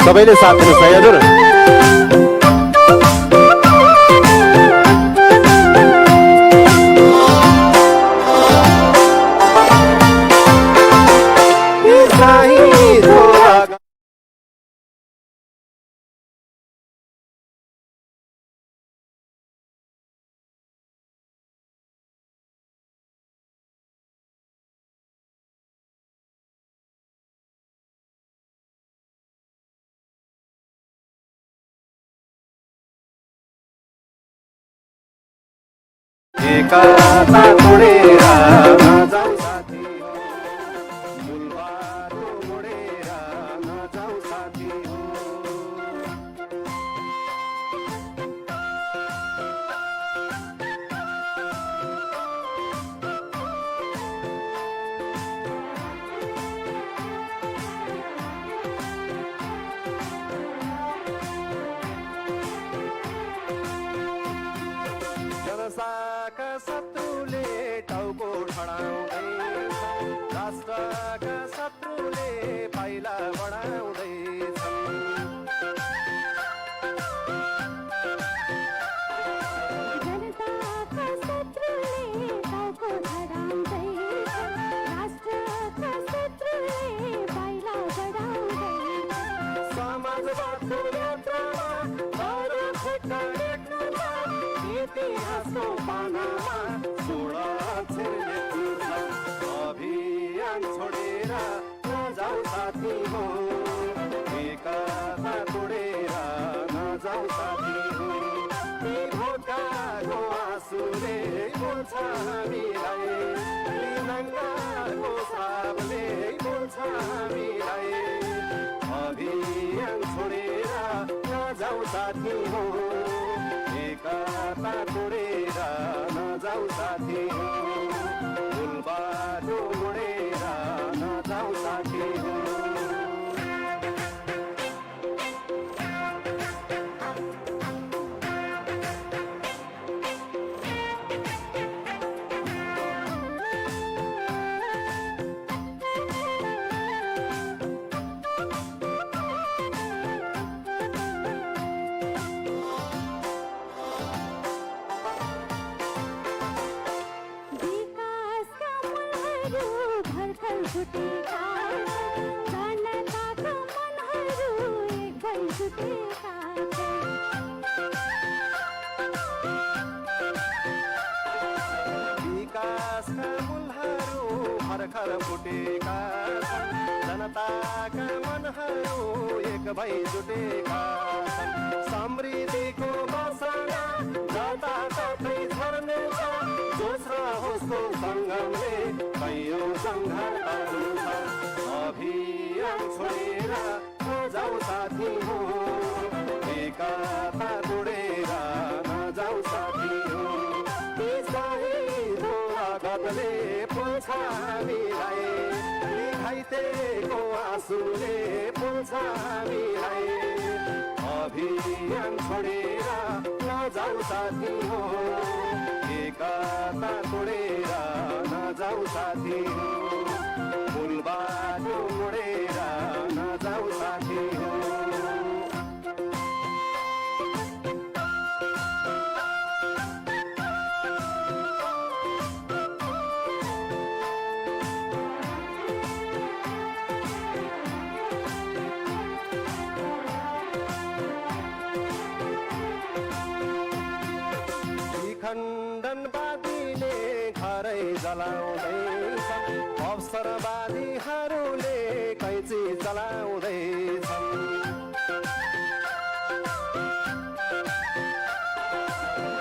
सबैले साथ दिनुहोस् है हजुर। एकाता तोडेर नजाऊ साथी हो, मूल बाटो मोडेर नजाऊ साथी हो। जनताका शत्रुले टाउको ठडाउँदैछन्, राष्ट्रका शत्रुले पाइला बढाउँदैछन्। जनताका शत्रुले टाउको ठडाउँदैछन्, राष्ट्रका शत्रुले पाइला बढाउँदैछन्। समाजवादको यात्रामा अरू खुट्टा देख्नुमा इतिहासको पानामा सोह्र अक्षर लेख्नु छ। अभियान छोडेर नजाऊ साथी हो, एकता तोडेर नजाऊ साथी हो। ती भोकाको आँसुले बोल्छ हामीलाई, ती नङ्गाको श्रापले बोल्छ हामीलाई। अभियान छोडेर नजाऊ साथी हो, एकता तोडेर नजाऊ साथी हो, मूल बाटो मोडेर नजाऊ साथी हो। विकासका मूलहरू भर्खर फुटेका छन्, जनताका मनहरू एक भई जुटेका छन्। विकासका मूलहरू भर्खर फुटेका छन्, जनताका मनहरू एक भई जुटेका छन्। समृद्धिको बसना जताततै झर्नेछ, जोश र होसको सङ्गमले कैयौँ सङ्घर्षहरू छ। अभियान छोडेर नजाऊ साथी हो, एकता तोडेर नजाऊ साथी हो। ती शहीदको रगतले पोल्छ हामीलाई, ती घाइतेको आँसुले पोल्छ हामीलाई। अभियान छोडेर नजाऊ साथी हो, एकता तोडेर नजाऊ साथी हो, मूल बाटो मोडेर नजाऊ साथी हो। खण्डनवादीले घरै जलाउँदैछन्, अवसरवादीहरूले कैँची चलाउँदैछन्।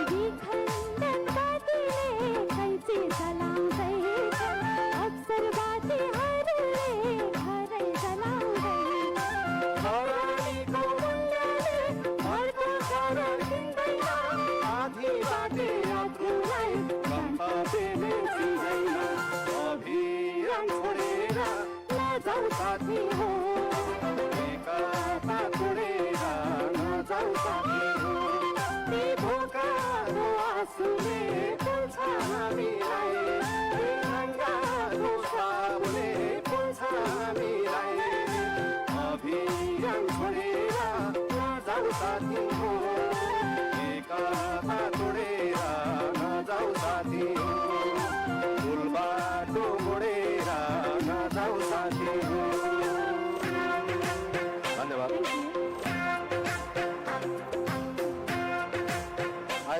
विखण्डनवादीले कैँची चलाउँदैछन्, अवसरवादीहरूले घरै जलाउँदैछन्। खरानीको मूल्यले घरको घर किन्दैन, आधी बाटे यात्रुलाई गन्तव्यले चिन्दैन। अभियान छोडेर नजाऊ साथी हो, एकता तोडेर नजाऊ साथी हो। ती भोकाको आँसुले पोल्छ हामीलाई, ती नङ्गाको श्रापले पोल्छ हामीलाई। अभियान छोडेर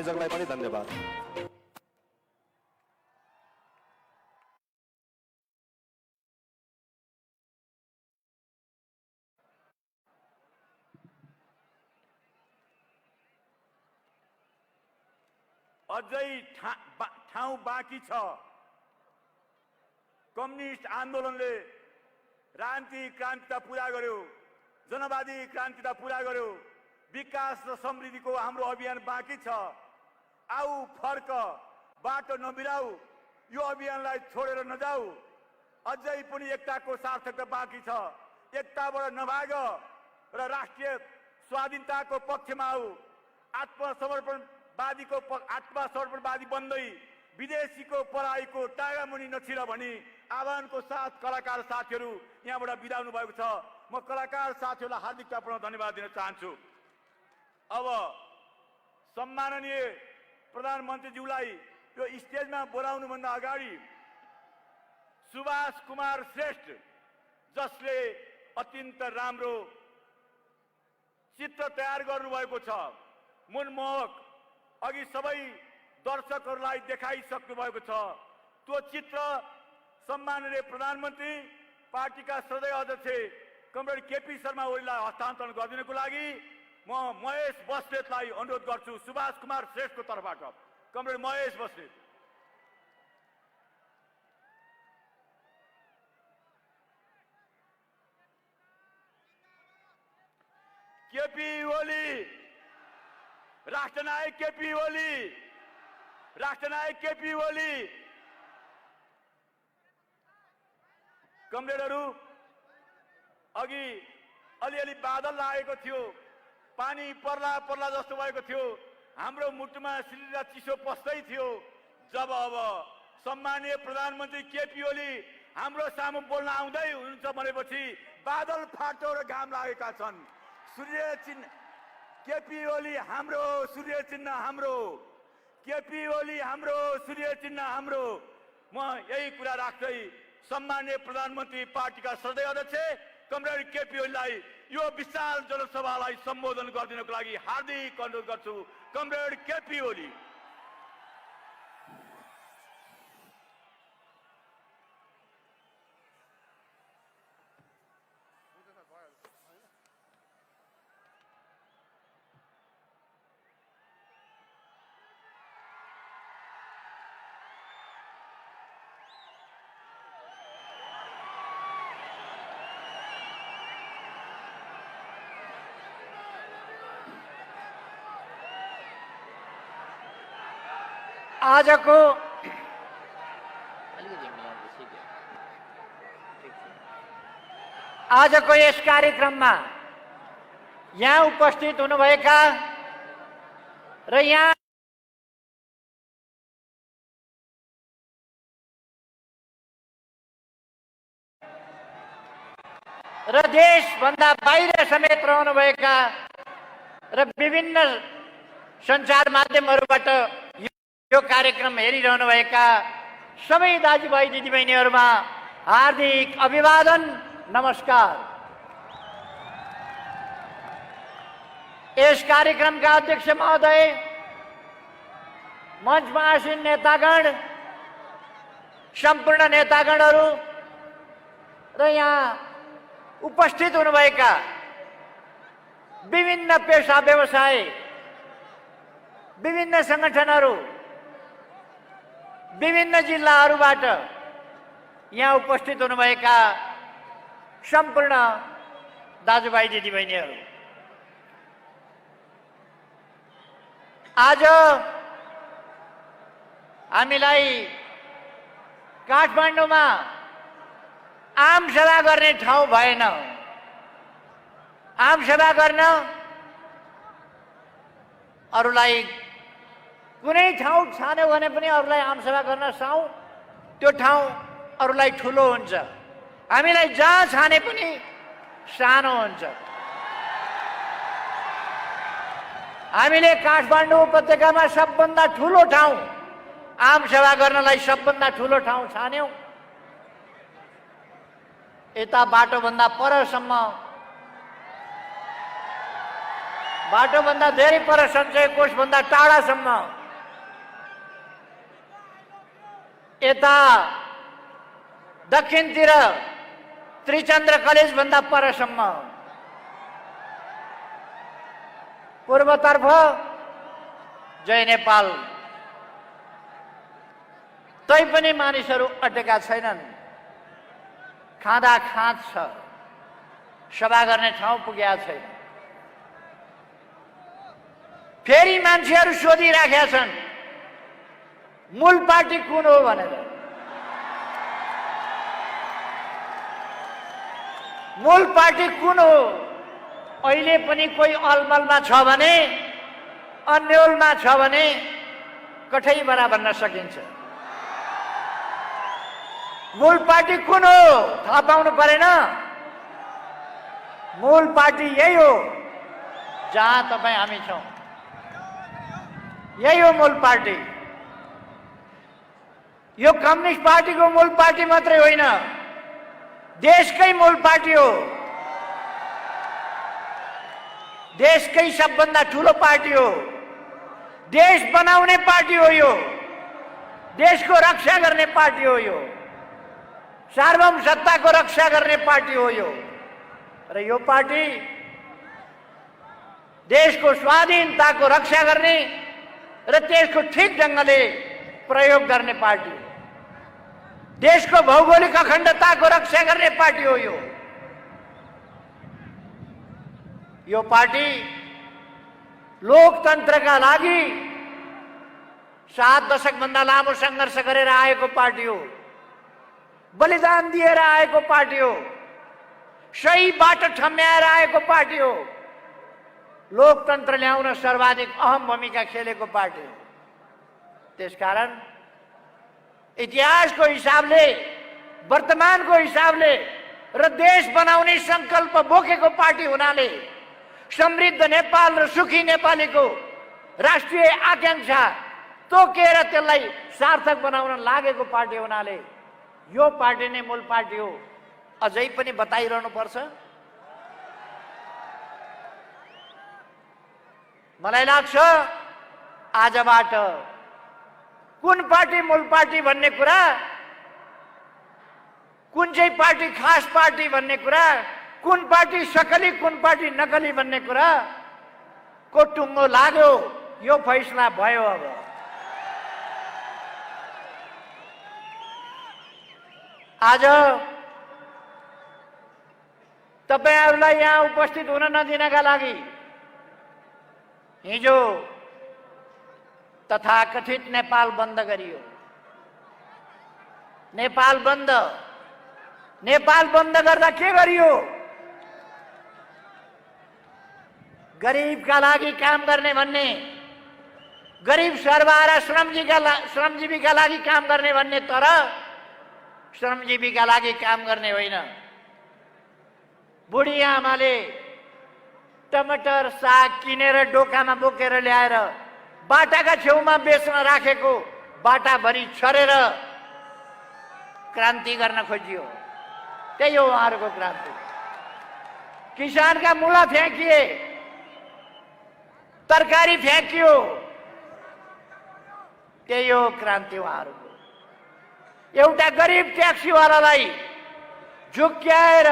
आयोजकलाई पनि धन्यवाद। अझै ठाउँ बाँकी छ। कम्युनिस्ट आन्दोलनले राजनीतिक क्रान्तिता पूरा गर्यो, जनवादी क्रान्तिता पूरा गर्यो, विकास र समृद्धिको हाम्रो अभियान बाँकी छ। आऊ फर्क, बाटो नबिराऊ, यो अभियानलाई छोडेर नजाऊ। अझै पनि एकताको सार्थकता बाँकी छ। एकताबाट नभाग र राष्ट्रिय स्वाधीनताको पक्षमा आऊ। आत्मसमर्पणवादी बन्दै विदेशीको पढाइको टागामुनि नछिर भनी आह्वानको साथ कलाकार साथीहरू यहाँबाट बिदाउनु भएको छ। म कलाकार साथीहरूलाई हार्दिकतापूर्वक धन्यवाद दिन चाहन्छु। अब सम्माननीय प्रधानमन्त्रीज्यूलाई यो स्टेजमा बोलाउनुभन्दा अगाडि सुभाष कुमार श्रेष्ठ, जसले अत्यन्त राम्रो चित्र तयार गर्नुभएको छ, मनमोहक, अघि सबै दर्शकहरूलाई देखाइसक्नु भएको छ। त्यो चित्र सम्माननीय प्रधानमन्त्री, पार्टीका सदस्य अध्यक्ष कमरेड केपी शर्मा ओलीलाई हस्तान्तरण गरिदिनको लागि म महेश बस्नेतलाई अनुरोध गर्छु। सुभाष कुमार श्रेष्ठको तर्फबाट कमरेड महेश बस्नेत। केपी ओली, राष्ट्रनायक केपी ओली, राष्ट्रनायक केपी ओली। कमरेडहरू, अघि अलिअलि बादल लागेको थियो, पानी पर्ला पर्ला जस्तो भएको थियो, हाम्रो मुटुमा सिलिरा चिसो पस्दै थियो। जब अब सम्माननीय प्रधानमन्त्री केपी ओली हाम्रो सामु बोल्न आउँदै हुनुहुन्छ भनेपछि बादल फाटो र घाम लागेका छन्। सूर्य चिन्ह केपी ओली हाम्रो, सूर्य चिन्ह हाम्रो, केपी ओली हाम्रो, सूर्य चिन्ह हाम्रो। म यही कुरा राख्दै सम्माननीय प्रधानमन्त्री, पार्टीका सदस्य अध्यक्ष कमरेड केपी ओलीलाई यो विशाल जनसभालाई सम्बोधन गरिदिनको लागि हार्दिक अनुरोध गर्छु। कमरेड केपी ओली। आजको यस कार्यक्रममा यहाँ उपस्थित हुनुभएका र यहाँ र देशभन्दा बाहिर समेत रहनुभएका र विभिन्न सञ्चार माध्यमहरूबाट यो कार्यक्रम हेरिरहनुभएका सबै दाजुभाइ दिदीबहिनीहरूमा हार्दिक अभिवादन, नमस्कार। यस कार्यक्रमका अध्यक्ष महोदय, मञ्चमा आसीन नेतागण, सम्पूर्ण नेतागणहरू र यहाँ उपस्थित हुनुभएका विभिन्न पेशा व्यवसाय, विभिन्न संगठनहरू, विभिन्न जिल्लाहरूबाट यहाँ उपस्थित हुनुभएका सम्पूर्ण दाजुभाइ दिदीबहिनीहरू, आज हामीलाई काठमाडौँमा आम सभा गर्ने ठाउँ भएन। आम सभा गर्न अरूलाई कुनै ठाउँ छान्यो भने पनि अरूलाई आम सभा गर्न साउ, त्यो ठाउँ अरूलाई ठुलो हुन्छ। हामीलाई जहाँ छाने पनि सानो हुन्छ। हामीले काठमाडौँ उपत्यकामा सबभन्दा ठुलो ठाउँ, आम सभा गर्नलाई सबभन्दा ठुलो ठाउँ छान्यौँ। यता बाटोभन्दा परसम्म बाटोभन्दा धेरै पर सञ्चय कोषभन्दा टाढासम्म, यता दक्षिणतिर त्रिचन्द्र कलेजभन्दा परसम्म, पूर्वतर्फ जय नेपाल। तैपनि मानिसहरू अटेका छैनन्। खाँदा खाँच छ, सभा गर्ने ठाउँ पुगेका छैन। फेरि मान्छेहरू सोधिराखेका छन् मूल पार्टी कुन हो भनेर। मूल पार्टी कुन हो? अहिले पनि कोही अलमलमा छ भने, अन्यलमा छ भने कठैबरा भन्न सकिन्छ। मूल पार्टी कुन हो थाहा पाउनु परेन? मूल पार्टी यही हो जहाँ तपाईँ हामी छौँ। यही हो मूल पार्टी। यो कम्युनिस्ट पार्टीको मूल पार्टी मात्रै होइन, देशकै मूल पार्टी हो। देशकै सबभन्दा ठुलो पार्टी हो। देश बनाउने पार्टी हो यो। देशको रक्षा गर्ने पार्टी हो यो। सार्वभौम सत्ताको रक्षा गर्ने पार्टी हो यो। र यो पार्टी देशको स्वाधीनताको रक्षा गर्ने र त्यसको ठिक ढङ्गले प्रयोग गर्ने पार्टी हो। देशको भौगोलिक अखण्डताको रक्षा गर्ने पार्टी हो यो। यो पार्टी लोकतन्त्रका लागि 7 दशकभन्दा लामो सङ्घर्ष गरेर आएको पार्टी हो। बलिदान दिएर आएको पार्टी हो। सही बाटो ठम्याएर आएको पार्टी हो। लोकतन्त्र ल्याउन सर्वाधिक अहम भूमिका खेलेको पार्टी हो। त्यसकारण इतिहासको हिसाबले, वर्तमानको हिसाबले र देश बनाउने संकल्प बोकेको पार्टी हुनाले, समृद्ध नेपाल र सुखी नेपालीको राष्ट्रिय आकांक्षा तोकेर त्यसलाई सार्थक बनाउन लागेको पार्टी हुनाले यो पार्टी नै मूल पार्टी हो। अझै पनि बताइरहनु पर्छ? मलाई लाग्छ आजबाट कुन पार्टी मूल पार्टी भन्ने कुरा, कुन चाहिँ पार्टी खास पार्टी भन्ने कुरा, कुन पार्टी सकली कुन पार्टी नकली भन्ने कुरा को टुङ्गो लाग्यो। यो फैसला भयो। अब आज तपाईहरुलाई यहाँ उपस्थित हुन नदिनका लागि हिजो तथाकथित नेपाल बन्द गरियो। नेपाल बन्द गर्दा के गरियो? गरिबका लागि काम गर्ने भन्ने, गरिब सर्वहारा श्रमजीवीका लागि काम गर्ने भन्ने, तर श्रमजीवीका लागि काम गर्ने होइन। बुढी आमाले टमाटर साग किनेर डोकामा बोकेर ल्याएर बाटाका छेउमा बेच्न राखेको बाटाभरि छरेर क्रान्ति गर्न खोजियो। त्यही हो उहाँहरूको क्रान्ति। किसानका मुला फ्याँकिए, तरकारी फ्याँकियो, त्यही हो क्रान्ति उहाँहरूको। एउटा गरिब ट्याक्सीवालालाई झुक्क्याएर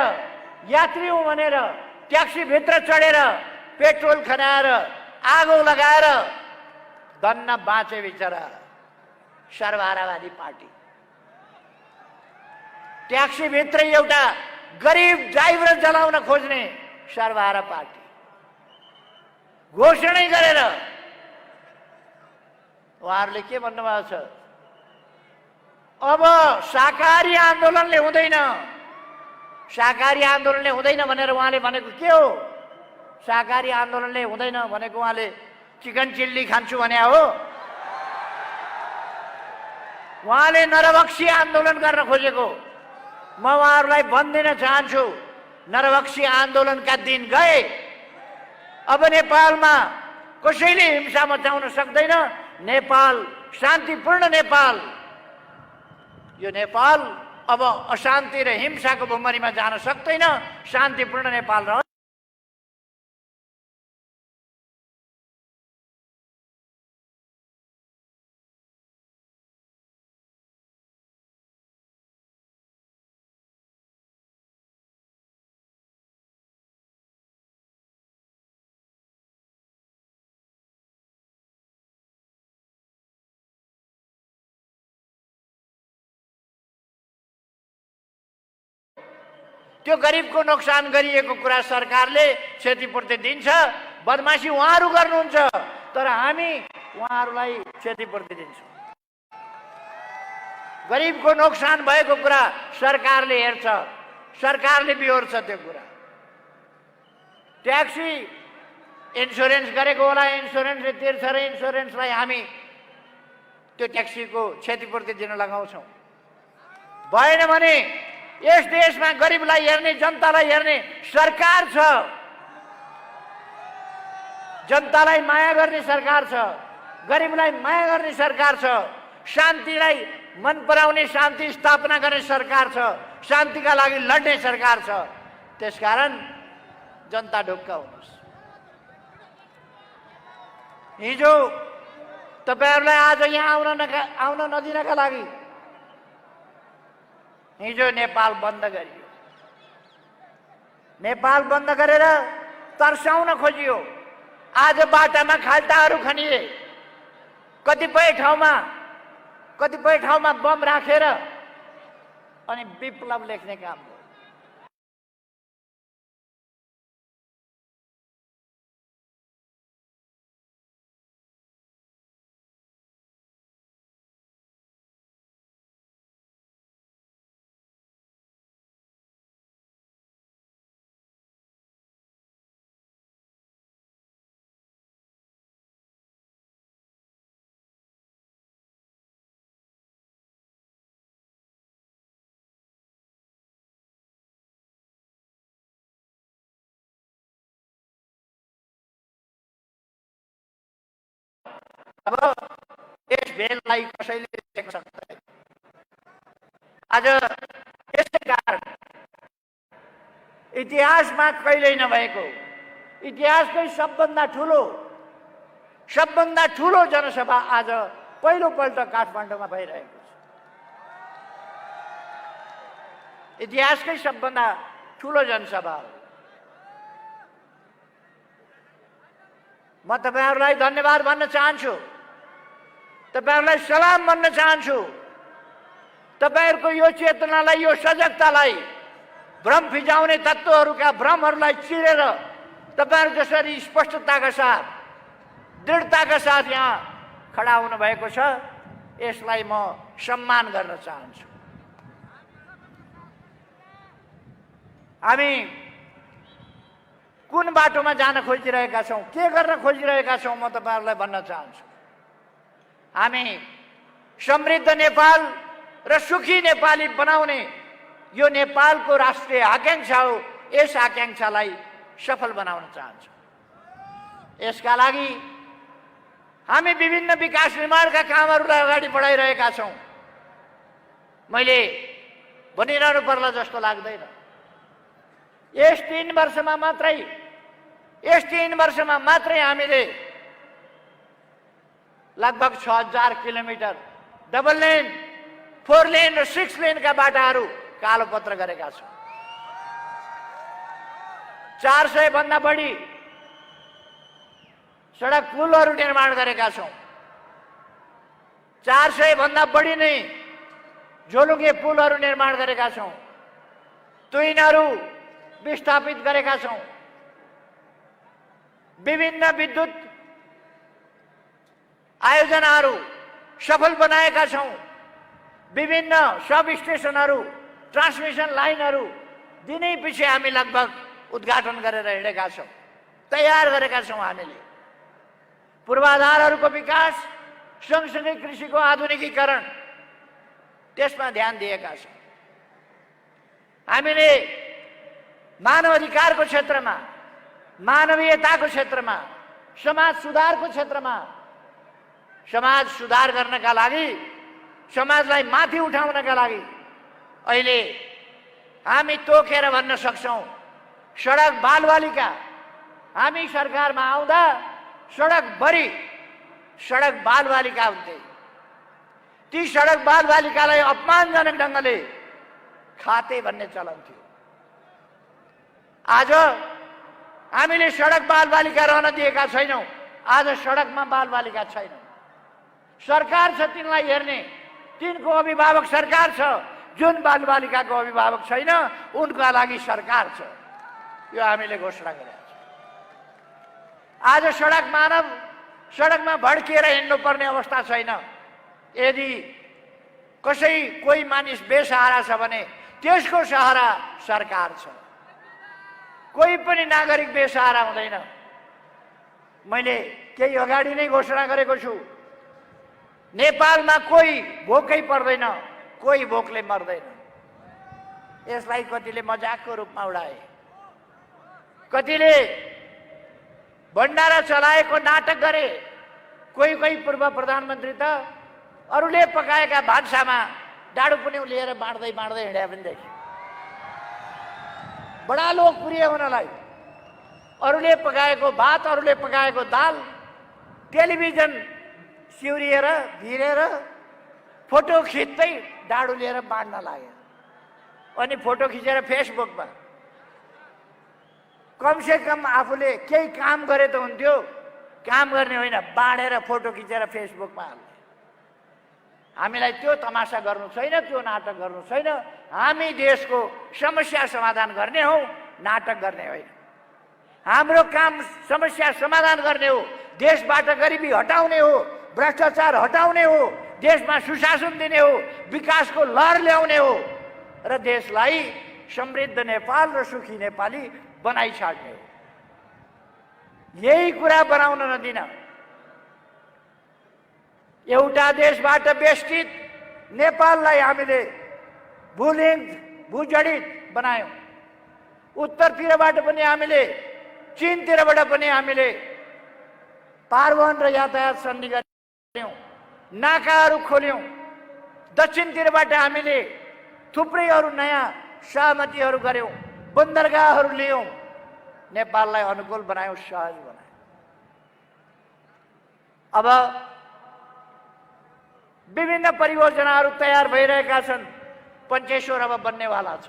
यात्री हुँ भनेर ट्याक्सी भित्र चढेर पेट्रोल खनाएर आगो लगाएर धन्न बाँचे बिचरा सर्वहारावादी पार्टी। ट्याक्सी भित्र एउटा गरिब ड्राइभर जलाउन खोज्ने सर्वहारा पार्टी। घोषणै गरेर उहाँहरूले के भन्नुभएको छ? अब शाकाहारी आन्दोलनले हुँदैन, शाकाहारी आन्दोलनले हुँदैन भनेर उहाँले भनेको के हो? शाकाहारी आन्दोलनले हुँदैन भनेको उहाँले चिकन चिल्ली खान्छु भने हो? उहाँले नरभक्षी आन्दोलन गर्न खोजेको। म उहाँहरूलाई भन्दिन चाहन्छु, नरभक्षी आन्दोलनका दिन गए। अब नेपालमा कसैले हिंसा मचाउन सक्दैन। नेपाल शान्तिपूर्ण नेपाल। यो नेपाल अब अशान्ति र हिंसाको भुमरीमा जान सक्दैन। शान्तिपूर्ण नेपाल रह त्यो गरिबको नोक्सान गरिएको कुरा सरकारले क्षतिपूर्ति दिन्छ। बदमासी उहाँहरू गर्नुहुन्छ, तर हामी उहाँहरूलाई क्षतिपूर्ति दिन्छौँ। गरिबको नोक्सान भएको कुरा सरकारले हेर्छ, सरकारले बिहोर्छ त्यो कुरा। ट्याक्सी इन्सुरेन्स गरेको होला, इन्सुरेन्सले तिर्छ र इन्सुरेन्सलाई हामी त्यो ट्याक्सीको क्षतिपूर्ति दिन लगाउँछौँ। भएन भने यस देशमा गरिबलाई हेर्ने, जनतालाई हेर्ने सरकार छ, जनतालाई माया गर्ने सरकार छ, गरिबलाई माया गर्ने सरकार छ, शान्तिलाई मन पराउने, शान्ति स्थापना गर्ने सरकार छ, शान्तिका लागि लड्ने सरकार छ। त्यसकारण जनता ढुक्क हुनुहोस्। हिजो तपाईहरुलाई आज यहाँ आउन नदिनका लागि हिजो नेपाल बन्द गरियो। नेपाल बन्द गरेर तर्साउन खोजियो। आज बाटामा खाल्टाहरू खनिए, कतिपय ठाउँमा बम राखेर अनि विप्लव लेख्ने काम हो। अब यस भेललाई कसैले देख्न सक्दैन। आज यसै कारण इतिहासमा कहिल्यै नभएको, इतिहासकै सबभन्दा ठुलो जनसभा आज पहिलोपल्ट काठमाडौँमा भइरहेको छ। इतिहासकै सबभन्दा ठुलो जनसभा हो। म तपाईहरुलाई धन्यवाद भन्न चाहन्छु, तपाईहरुलाई सलाम भन्न चाहन्छु। तपाईहरुको यो चेतनालाई, यो सजगतालाई भ्रम फिजाउने तत्त्वहरूका भ्रमहरूलाई चिरेर तपाईहरु जसरी स्पष्टताका साथ, दृढताका साथ यहाँ खडा हुनु भएको छ, यसलाई म सम्मान गर्न चाहन्छु। हामी कुन बाटोमा जान खोजिरहेका छौं, के गर्न खोजिरहेका छौं, म तपाईहरुलाई भन्न चाहन्छु। हामी समृद्ध नेपाल र सुखी नेपाली बनाउने यो नेपालको राष्ट्रिय आकांक्षा हो। यस आकांक्षालाई सफल बनाउन चाहन्छौं। यसका लागि हामी विभिन्न विकास निर्माणका कामहरूलाई अगाडि बढाइरहेका छौं। मैले भनिरहनु पर्ला जस्तो लाग्दैन। यस 3 वर्षमा मात्रै हामीले लगभग 6000 किलोमिटर डबल लेन, 4 लेन र 6 लेनका बाटाहरू कालोपत्र गरेका छौं। 400 भन्दा बढी सडक पुलहरू निर्माण गरेका छौं। 400 भन्दा बढी नै झोलुङ्गे पुलहरू निर्माण गरेका छौं। तुइनहरू विस्थापित गरेका छौं। विभिन्न विद्युत आयोजनाहरू सफल बनाएका छौं। विभिन्न सब स्टेशनहरू, ट्रान्समिसन लाइनहरू दिनै पछि हामी लगभग उद्घाटन गरेर हिँडेका छौं, तयार गरेका छौं। हामीले पूर्वाधारहरूको विकास सँगसँगै कृषिको आधुनिकीकरण त्यसमा ध्यान दिएका छौं। हामीले मानव अधिकारको क्षेत्रमा, मानवीयताको क्षेत्रमा, समाज सुधारको क्षेत्रमा, समाज सुधार गर्नका लागि, समाजलाई माथि उठाउनका लागि अहिले हामी तोकेर भन्न सक्छौं, सडक बालबालिका। हामी सरकारमा आउँदा सडकभरि सडक बालबालिका हुन्थे। ती सडक बालबालिकालाई अपमानजनक ढंगले खाते भन्ने चलन थियो। आज हामीले सडक बालबालिका रहन दिएका छैनौं। आज सडकमा बालबालिका छैनन्। सरकार छ तिनलाई हेर्ने, तिनको अभिभावक सरकार छ, जुन बालबालिकाको अभिभावक छैन उनका लागि सरकार छ। यो हामीले घोषणा गरेका छौँ। आज सडकमा भड्किएर हिँड्नुपर्ने अवस्था छैन। यदि कोही मानिस बेसहारा छ भने त्यसको सहारा सरकार छ। कोही पनि नागरिक बेसहारा हुँदैन। मैले केही अगाडि नै घोषणा गरेको छु, नेपालमा कोही भोकै पर्दैन, कोही भोकले मर्दैन। यसलाई कतिले मजाकको रूपमा उडाए, कतिले भण्डारा चलाएको नाटक गरे। कोही पूर्व प्रधानमन्त्री त अरूले पकाएका भान्सामा डाडु पनि लिएर बाँड्दै हिँड्या पनि देखे। बडा लोकप्रिय हुनलाई अरूले पकाएको भात, अरूले पकाएको दाल टेलिभिजन सिउरिएर भिरेर फोटो खिच्दै डाडु लिएर बाँड्न लाग्यो। अनि फोटो खिचेर फेसबुकमा, कमसे कम आफूले केही काम गरे त हुन्थ्यो। काम गर्ने होइन, बाँडेर फोटो खिचेर फेसबुकमा हाल्ने। हामीलाई त्यो तमासा गर्नु छैन, त्यो नाटक गर्नु छैन। हामी देशको समस्या समाधान गर्ने हौ, नाटक गर्ने होइन। हाम्रो काम समस्या समाधान गर्ने हो, देशबाट गरिबी हटाउने हो, भ्रष्टाचार हटाउने हो, देशमा सुशासन दिने हो, विकासको लहर ल्याउने हो र देशलाई समृद्ध नेपाल र सुखी नेपाली बनाइछाड्ने हो। यही कुरा बनाउन नदिन एउटा देशबाट बेष्टित नेपाललाई हामीले भूजडित बनायौं। उत्तरतिरबाट पनि हामीले, चीनतिरबाट पनि हामीले पारवहन र यातायात सन्धि गर्यौं, नाकाहरू खोल्यौं। दक्षिणतिरबाट हामीले थुप्रै अरू नयाँ सहमतिहरू गर्यौं, बन्दरगाहहरू ल्यायौं, नेपाललाई अनुकूल बनायौं, सहज बनायौं। अब विभिन्न परियोजनाहरू तयार भइरहेका छन्। पञ्चेश्वर अब बन्नेवाला छ।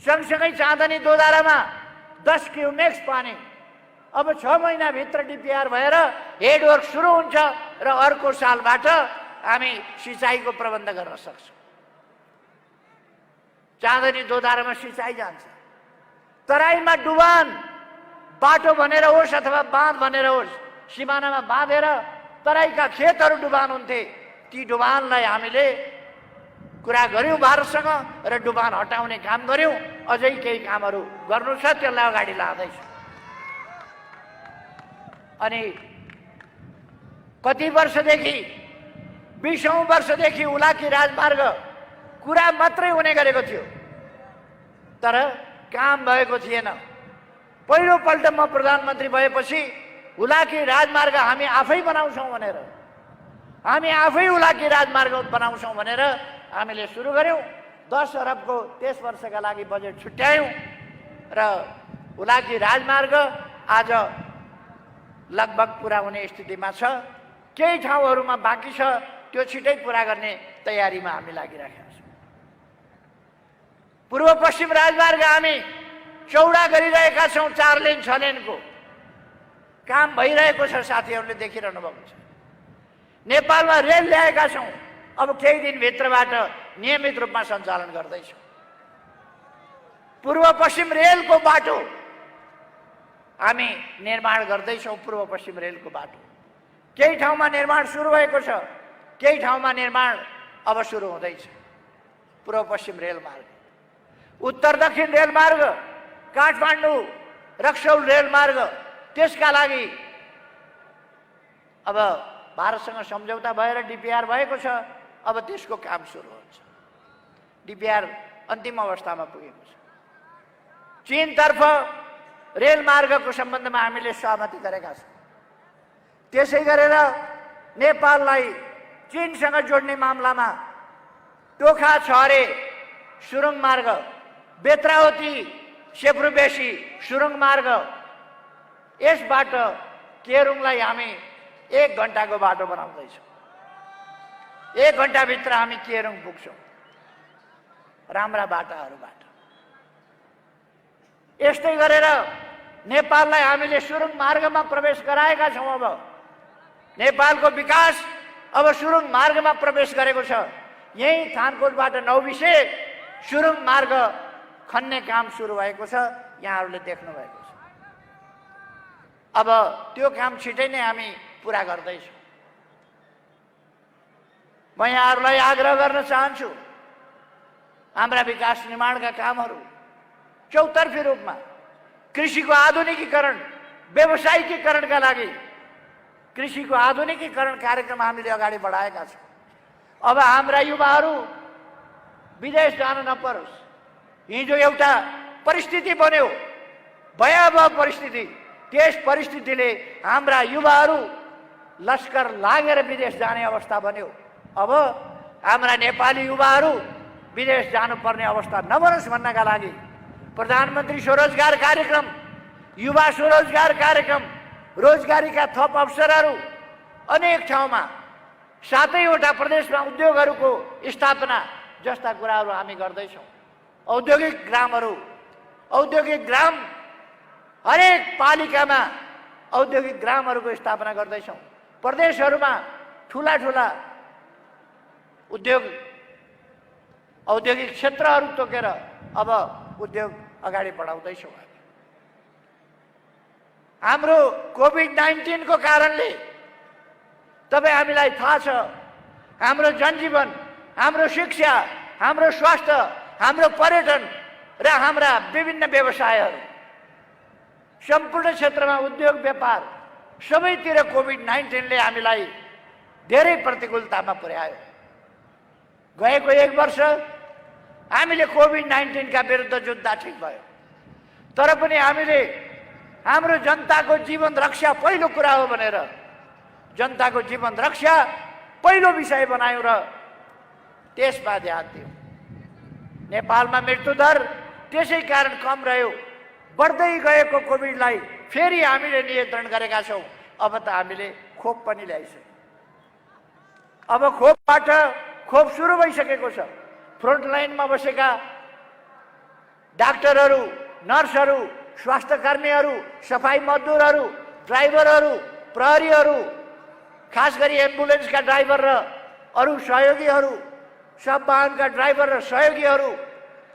सँगसँगै चाँदनी दोधारामा 10 क्युमेक्स पानी अब 6 महिनाभित्र डिपिआर भएर हेडवर्क सुरु हुन्छ र अर्को सालबाट हामी सिँचाइको प्रबन्ध गर्न सक्छौँ। चाँदनी दोधारामा सिँचाइ जान्छ। तराईमा डुबान बाटो भनेर होस् अथवा बाँध भनेर होस्, सिमानामा बाँधेर तराईका खेतहरू डुबान हुन्थे। ती डुबानलाई हामीले कुरा गर्यौं भारतसँग र डुबान हटाउने काम गर्यौं। अझै केही कामहरू गर्नु छ, त्यसलाई अगाडि लाँदैछ। अनि कति वर्षदेखि, 20औं वर्षदेखि हुलाकी राजमार्ग कुरा मात्रै हुने गरेको थियो, तर काम भएको थिएन। पहिलोपल्ट म प्रधानमन्त्री भएपछि हुलाकी राजमार्ग हामी आफै बनाउँछौँ भनेर, हामी आफै हुलाकी राजमार्ग बनाउँछौँ भनेर हामीले सुरु गर्यौं। 10 अरबको त्यस वर्षका लागि बजेट छुट्यायौं र हुलाकी राजमार्ग आज लगभग पुरा हुने स्थितिमा छ। केही ठाउँहरूमा बाँकी छ, त्यो छिटै पुरा गर्ने तयारीमा हामी लागिरहेका छौँ। पूर्व पश्चिम राजमार्ग हामी चौडा गरिरहेका छौँ। 4 लेन 6 लेनको काम भइरहेको छ, साथीहरूले देखिरहनु भएको छ। नेपालमा रेल ल्याएका छौँ, अब केही दिनभित्रबाट नियमित रूपमा सञ्चालन गर्दैछौँ। पूर्व पश्चिम रेलको बाटो हामी निर्माण गर्दैछौँ। पूर्व पश्चिम रेलको बाटो केही ठाउँमा निर्माण सुरु भएको छ, केही ठाउँमा निर्माण अब सुरु हुँदैछ। पूर्व पश्चिम रेलमार्ग, उत्तर दक्षिण रेलमार्ग, काठमाडौँ रक्सौल रेलमार्ग, त्यसका लागि अब भारतसँग सम्झौता भएर डिपिआर भएको छ। अब त्यसको काम सुरु हुन्छ। डिपिआर अन्तिम अवस्थामा पुगेको छ। चीनतर्फ रेलमार्गको सम्बन्धमा हामीले सहमति गरेका छौँ। त्यसै गरेर नेपाललाई चीनसँग जोड्ने मामलामा टोखा छहरे सुरुङ मार्ग, बेत्रावती सेब्रुबेसी सुरुङ मार्ग, यसबाट केरुङलाई हामी 1 घण्टाको बाटो बनाउँदैछौँ। 1 घण्टाभित्र हामी केरुङ पुग्छौँ राम्रा बाटाहरूबाट। यस्तै गरेर नेपाललाई हामीले सुरुङ मार्गमा प्रवेश गराएका छौँ। अब नेपालको विकास अब सुरुङ मार्गमा प्रवेश गरेको छ। यही थानकोटबाट नौबिसे सुरुङ मार्ग खन्ने काम सुरु भएको छ, यहाँहरूले देख्नु भएको छ। अब त्यो काम छिटै नै हामी पुरा गर्दैछौँ। म यहाँहरूलाई आग्रह गर्न चाहन्छु, हाम्रा विकास निर्माणका कामहरू चौतर्फी रूपमा कृषिको आधुनिकीकरण, व्यावसायिकीकरणका लागि कृषिको आधुनिकीकरण कार्यक्रम हामीले अगाडि बढाएका छौँ। अब हाम्रा युवाहरू विदेश जान नपरोस्। हिजो एउटा परिस्थिति बन्यो, भयावह परिस्थिति, त्यस परिस्थितिले हाम्रा युवाहरू लस्कर लागेर विदेश जाने अवस्था बन्यो। अब हाम्रा नेपाली युवाहरू विदेश जानुपर्ने अवस्था नबनोस् भन्नका लागि प्रधानमन्त्री स्वरोजगार कार्यक्रम, युवा स्वरोजगार कार्यक्रम, रोजगारीका थप अवसरहरू अनेक ठाउँमा, 7वटा प्रदेशमा उद्योगहरूको स्थापना जस्ता कुराहरू हामी गर्दैछौँ। औद्योगिक ग्राम हरेक पालिकामा औद्योगिक ग्रामहरूको स्थापना गर्दैछौँ। प्रदेशहरूमा ठुला ठुला औद्योगिक क्षेत्रहरू तोकेर अब उद्योग अगाडि बढाउँदैछौँ। हाम्रो कोभिड-19 को कारणले तपाईँ हामीलाई थाहा छ, हाम्रो जनजीवन, हाम्रो शिक्षा, हाम्रो स्वास्थ्य, हाम्रो पर्यटन र हाम्रा विभिन्न व्यवसायहरू, सम्पूर्ण क्षेत्रमा उद्योग व्यापार सबैतिर कोभिड-19 ले हामीलाई धेरै प्रतिकूलतामा पुर्यायो। गएको 1 वर्ष हामीले कोभिड-19 का विरुद्ध जुद्ध ठिक भयो, तर पनि हामीले हाम्रो जनताको जीवन रक्षा पहिलो कुरा हो भनेर जनताको जीवन रक्षा पहिलो विषय बनायौँ र त्यसमा ध्यान दियौँ। नेपालमा मृत्युदर त्यसै कारण कम रह्यो। बढ्दै गएको कोभिडलाई फेरि हामीले नियन्त्रण गरेका छौँ। अब त हामीले खोप पनि ल्याइसक्यौँ। अब खोप सुरु भइसकेको छ। फ्रन्ट लाइनमा बसेका डाक्टरहरू, नर्सहरू, स्वास्थ्यकर्मीहरू, सफाई मजदुरहरू, ड्राइभरहरू, प्रहरीहरू, खास गरी एम्बुलेन्सका ड्राइभर र अरू सहयोगीहरू, सब वाहनका ड्राइभर र सहयोगीहरू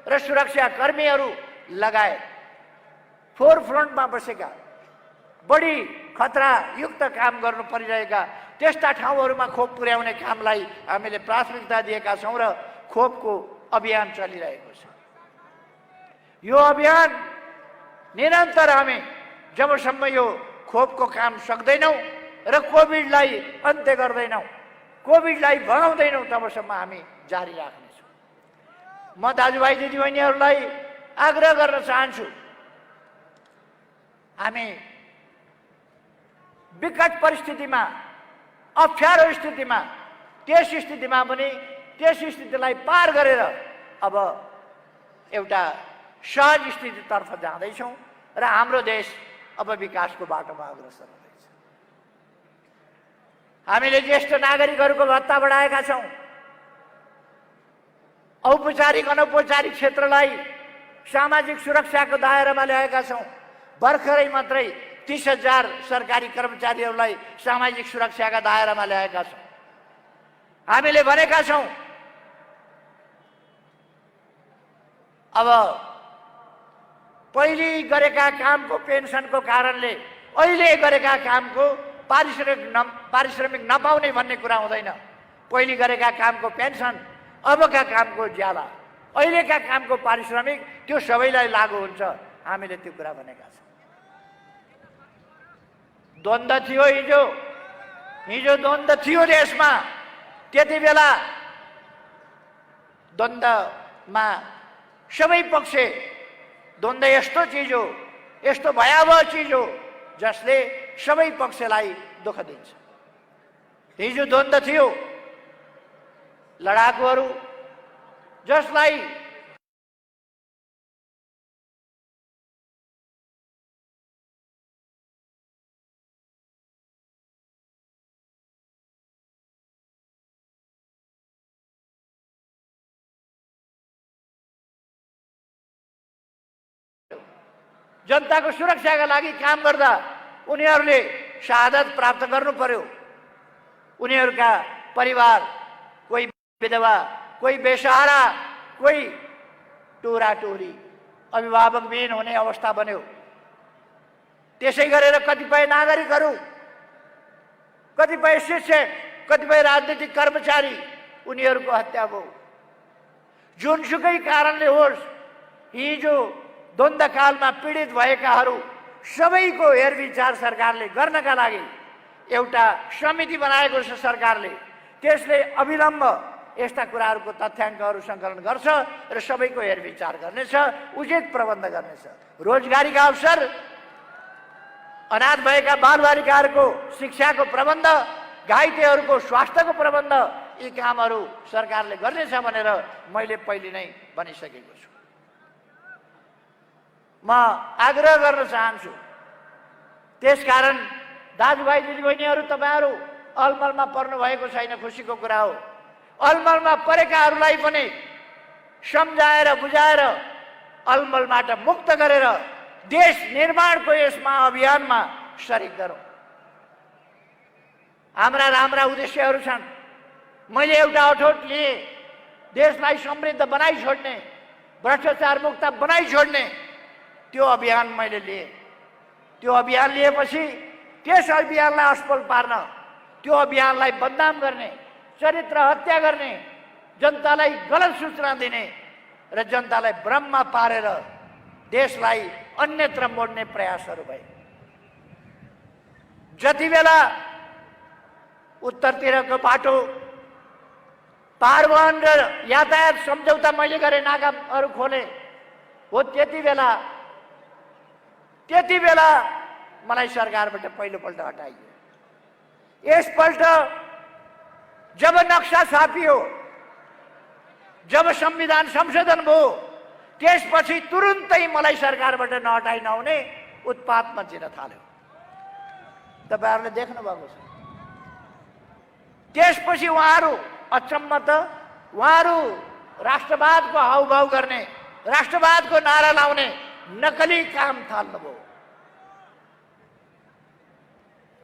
र सुरक्षा कर्मीहरू लगायत फोर फ्रन्टमा बसेका बढी खतरायुक्त काम गर्नु परिरहेका त्यस्ता ठाउँहरूमा खोप पुर्याउने कामलाई हामीले प्राथमिकता दिएका छौँ र खोपको अभियान चलिरहेको छ। यो अभियान निरन्तर हामी जबसम्म यो खोपको काम सक्दैनौँ र कोभिडलाई अन्त्य गर्दैनौँ, कोभिडलाई भगाउँदैनौँ, तबसम्म हामी जारी राख्नेछौँ। म दाजुभाइ दिदीबहिनीहरूलाई आग्रह गर्न चाहन्छु, हामी विकट परिस्थितिमा, अप्ठ्यारो स्थितिमा, त्यस स्थितिमा पनि त्यस स्थितिलाई पार गरेर अब एउटा सहज स्थितितर्फ जाँदैछौँ र हाम्रो देश अब विकासको बाटोमा अग्रसर हुँदैछ। हामीले ज्येष्ठ नागरिकहरूको भत्ता बढाएका छौँ। औपचारिक अनौपचारिक क्षेत्रलाई सामाजिक सुरक्षाको दायरामा ल्याएका छौँ। भर्खरै मात्रै 30,000 सरकारी कर्मचारीहरूलाई सामाजिक सुरक्षाका दायरामा ल्याएका छौँ। हामीले भनेका छौँ अब पहिले गरेका कामको पेन्सनको कारणले अहिले गरेका कामको पारिश्रमिक नपाउने भन्ने कुरा हुँदैन। पहिले गरेका कामको पेन्सन, अबका कामको ज्याला, अहिलेका कामको पारिश्रमिक त्यो सबैलाई लागू हुन्छ। हामीले त्यो कुरा भनेका छौँ। द्वन्द्व थियो हिजो द्वन्द्व थियो देशमा। त्यति बेला द्वन्द्वमा सबै पक्ष, द्वन्द्व यस्तो चिज हो, यस्तो भयावह चिज हो जसले सबै पक्षलाई दुःख दिन्छ। हिजो द्वन्द्व थियो लडाकुहरू जसलाई जनताको सुरक्षाका लागि काम गर्दा उनीहरूले शहादत प्राप्त गर्नु पर्यो। उनीहरूका परिवार, कोही विधवा, कोही बेसहारा, कोही टोरा टोरी, अभिभावकविहीन हुने अवस्था बन्यो। त्यसै गरेर कतिपय नागरिकहरू, कतिपय शिक्षक, कतिपय राजनीतिक कर्मचारी, उनीहरूको हत्या भयो। जुनसुकै कारणले होस्, हिजो द्वन्द्वकालमा पीडित भएकाहरू सबैको हेरविचार सरकारले गर्नका लागि एउटा समिति बनाएको छ सरकारले। त्यसले अविलम्ब यस्ता कुराहरूको तथ्याङ्कहरू सङ्कलन गर्छ र सबैको हेरविचार गर्नेछ, उचित प्रबन्ध गर्नेछ। रोजगारीका अवसर, अनाथ भएका बालबालिकाहरूको शिक्षाको प्रबन्ध, घाइतेहरूको स्वास्थ्यको प्रबन्ध, यी कामहरू सरकारले गर्नेछ भनेर मैले पहिले नै भनिसकेको छु। म आग्रह गर्न चाहन्छु, त्यसकारण दाजुभाइ दिदीबहिनीहरू, तपाईँहरू अलमलमा पर्नु भएको छैन, खुसीको कुरा हो। अलमलमा परेकाहरूलाई पनि सम्झाएर बुझाएर अलमलबाट मुक्त गरेर देश निर्माणको यस महाअभियानमा सरिक गरौँ। हाम्रा राम्रा उद्देश्यहरू छन्। मैले एउटा अठोट लिएँ, देशलाई समृद्ध बनाइ छोड्ने, भ्रष्टाचार मुक्त बनाइ छोड्ने, त्यो अभियान मैले लिएँ। त्यो अभियान लिएपछि त्यस अभियानलाई असफल पार्न, त्यो अभियानलाई बदनाम गर्ने, चरित्र हत्या गर्ने, जनतालाई गलत सूचना दिने र जनतालाई भ्रममा पारेर देशलाई अन्यत्र मोड्ने प्रयासहरू भए। जति बेला उत्तरतिरको बाटो परिवहन र यातायात सम्झौता मैले गरेँ, नाकाहरू खोले हो, त्यति बेला मलाई सरकारबाट पहिलोपल्ट हटाइयो। यसपल्ट जब नक्सा छापियो, जब संविधान संशोधन भयो, त्यसपछि तुरुन्तै मलाई सरकारबाट नहटाइ नहुने उत्पात मचिन थाल्यो। तपाईहरुले देख्नु भएको छ। त्यसपछि उहाँहरू अचम्म त उहाँहरू राष्ट्रवादको हाउभाउ गर्ने, राष्ट्रवादको नारा लाउने नकली काम थाल्नुभयो।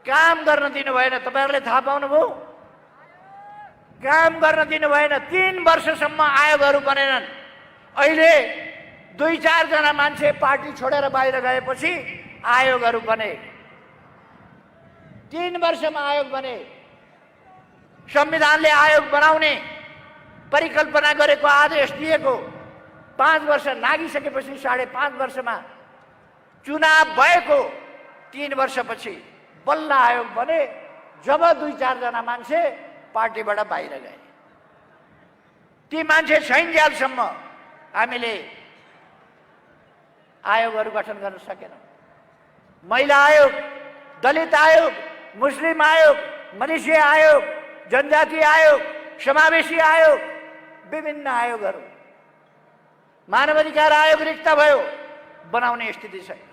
काम गर्न दिनु भएन। तपाईहरुले थाहा पाउनुभयो, काम गर्न दिनु भएन। 3 वर्षसम्म आयोगहरू बनेनन्। अहिले 2-4 जना मान्छे पार्टी छोडेर बाहिर गएपछि आयोगहरू बने। 3 वर्षमा आयोग बने। संविधानले आयोग बनाउने परिकल्पना गरेको, आदेश दिएको 5 वर्ष नागिसकेपछि 5.5 वर्षमा चुनाव भएको 3 वर्षपछि बल्ल आयोग बने, जब 2-4 जना मान्छे पार्टीबाट बाहिर गए। ती मान्छे छैनन्जेलसम्म हामीले आयोगहरू गठन गर्न सकेनौं। महिला आयोग, दलित आयोग, मुस्लिम आयोग, मधेसी आयोग, जनजाति आयोग, समावेशी आयोग, विभिन्न आयोगहरू। मानवाधिकार आयोग रिक्त भयो, बनाउने स्थिति छैन।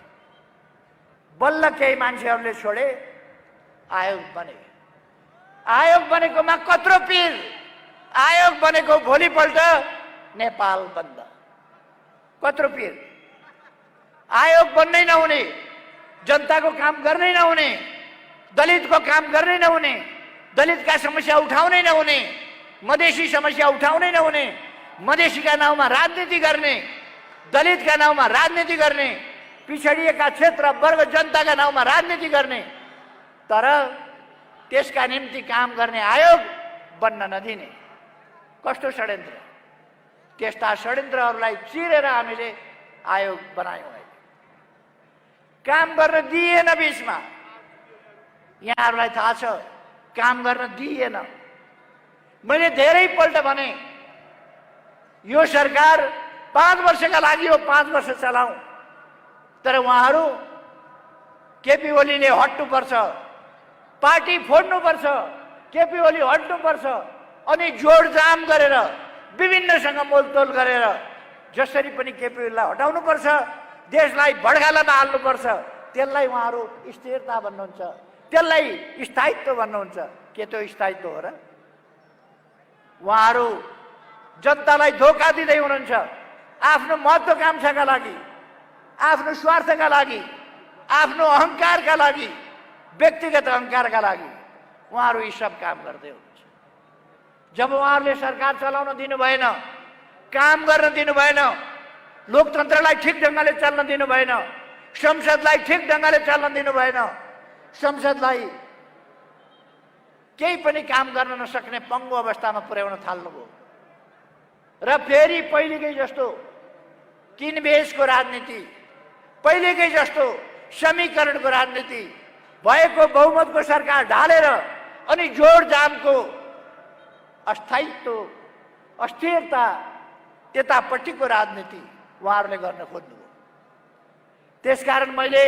बल्ल केही मान्छेहरूले छोडे, आयोग बने। आयोग बनेकोमा कत्रो पीर। आयोग बनेको भोलिपल्ट नेपाल बन्द। कत्रो पीर। आयोग बन्नै नहुने, जनताको काम गर्नै नहुने, दलितको काम गर्नै नहुने, दलितका समस्या उठाउनै नहुने, मधेसी समस्या उठाउनै नहुने, मधेसीका नाउँमा राजनीति गर्ने, दलितका नाउँमा राजनीति गर्ने, पिछडिएका क्षेत्र वर्ग जनताका नाउँमा राजनीति गर्ने, तर त्यसका निम्ति काम गर्ने आयोग बन्न नदिने। कस्तो षड्यन्त्र। त्यस्ता षड्यन्त्रहरूलाई चिरेर हामीले आयोग बनायौं। काम गर्न दिएन। बीचमा यहाँहरूलाई थाहा छ, काम गर्न दिएन। मैले धेरै पल्ट भने यो सरकार 5 वर्षका लागि हो, 5 वर्ष चलाऊ। तर उहाँहरू केपी ओलीले हट्नुपर्छ, पार्टी फोड्नुपर्छ, केपी ओली हट्नुपर्छ, अनि जोडजाम गरेर विभिन्नसँग मोलतोल गरेर जसरी पनि केपी ओलीलाई हटाउनुपर्छ, देशलाई भड्कालामा हाल्नुपर्छ। त्यसलाई उहाँहरू स्थिरता भन्नुहुन्छ, त्यसलाई स्थायित्व भन्नुहुन्छ। के त्यो स्थायित्व हो र? उहाँहरू जनतालाई धोका दिँदै हुनुहुन्छ। आफ्नो महत्त्वाकांक्षाका लागि, आफ्नो स्वार्थका लागि, आफ्नो अहंकारका लागि, व्यक्तिगत अहंकारका लागि उहाँहरू यी सब काम गर्दै हुनुहुन्छ। जब उहाँहरूले सरकार चलाउन दिनु भएन, काम गर्न दिनु भएन, लोकतन्त्रलाई ठिक ढङ्गले चल्न दिनु भएन, संसदलाई ठिक ढङ्गले चल्न दिनु भएन, संसदलाई केही पनि काम गर्न नसक्ने पङ्गु अवस्थामा पुर्याउन थाल्नुभयो। र फेरि पहिलेकै जस्तो किनबेचको राजनीति, पहिलेकै जस्तो समीकरणको राजनीति, भएको बहुमतको सरकार ढालेर अनि जोडजामको अस्थायित्व, अस्थिरता, त्यतापट्टिको राजनीति उहाँहरूले गर्न खोज्नुभयो। त्यसकारण मैले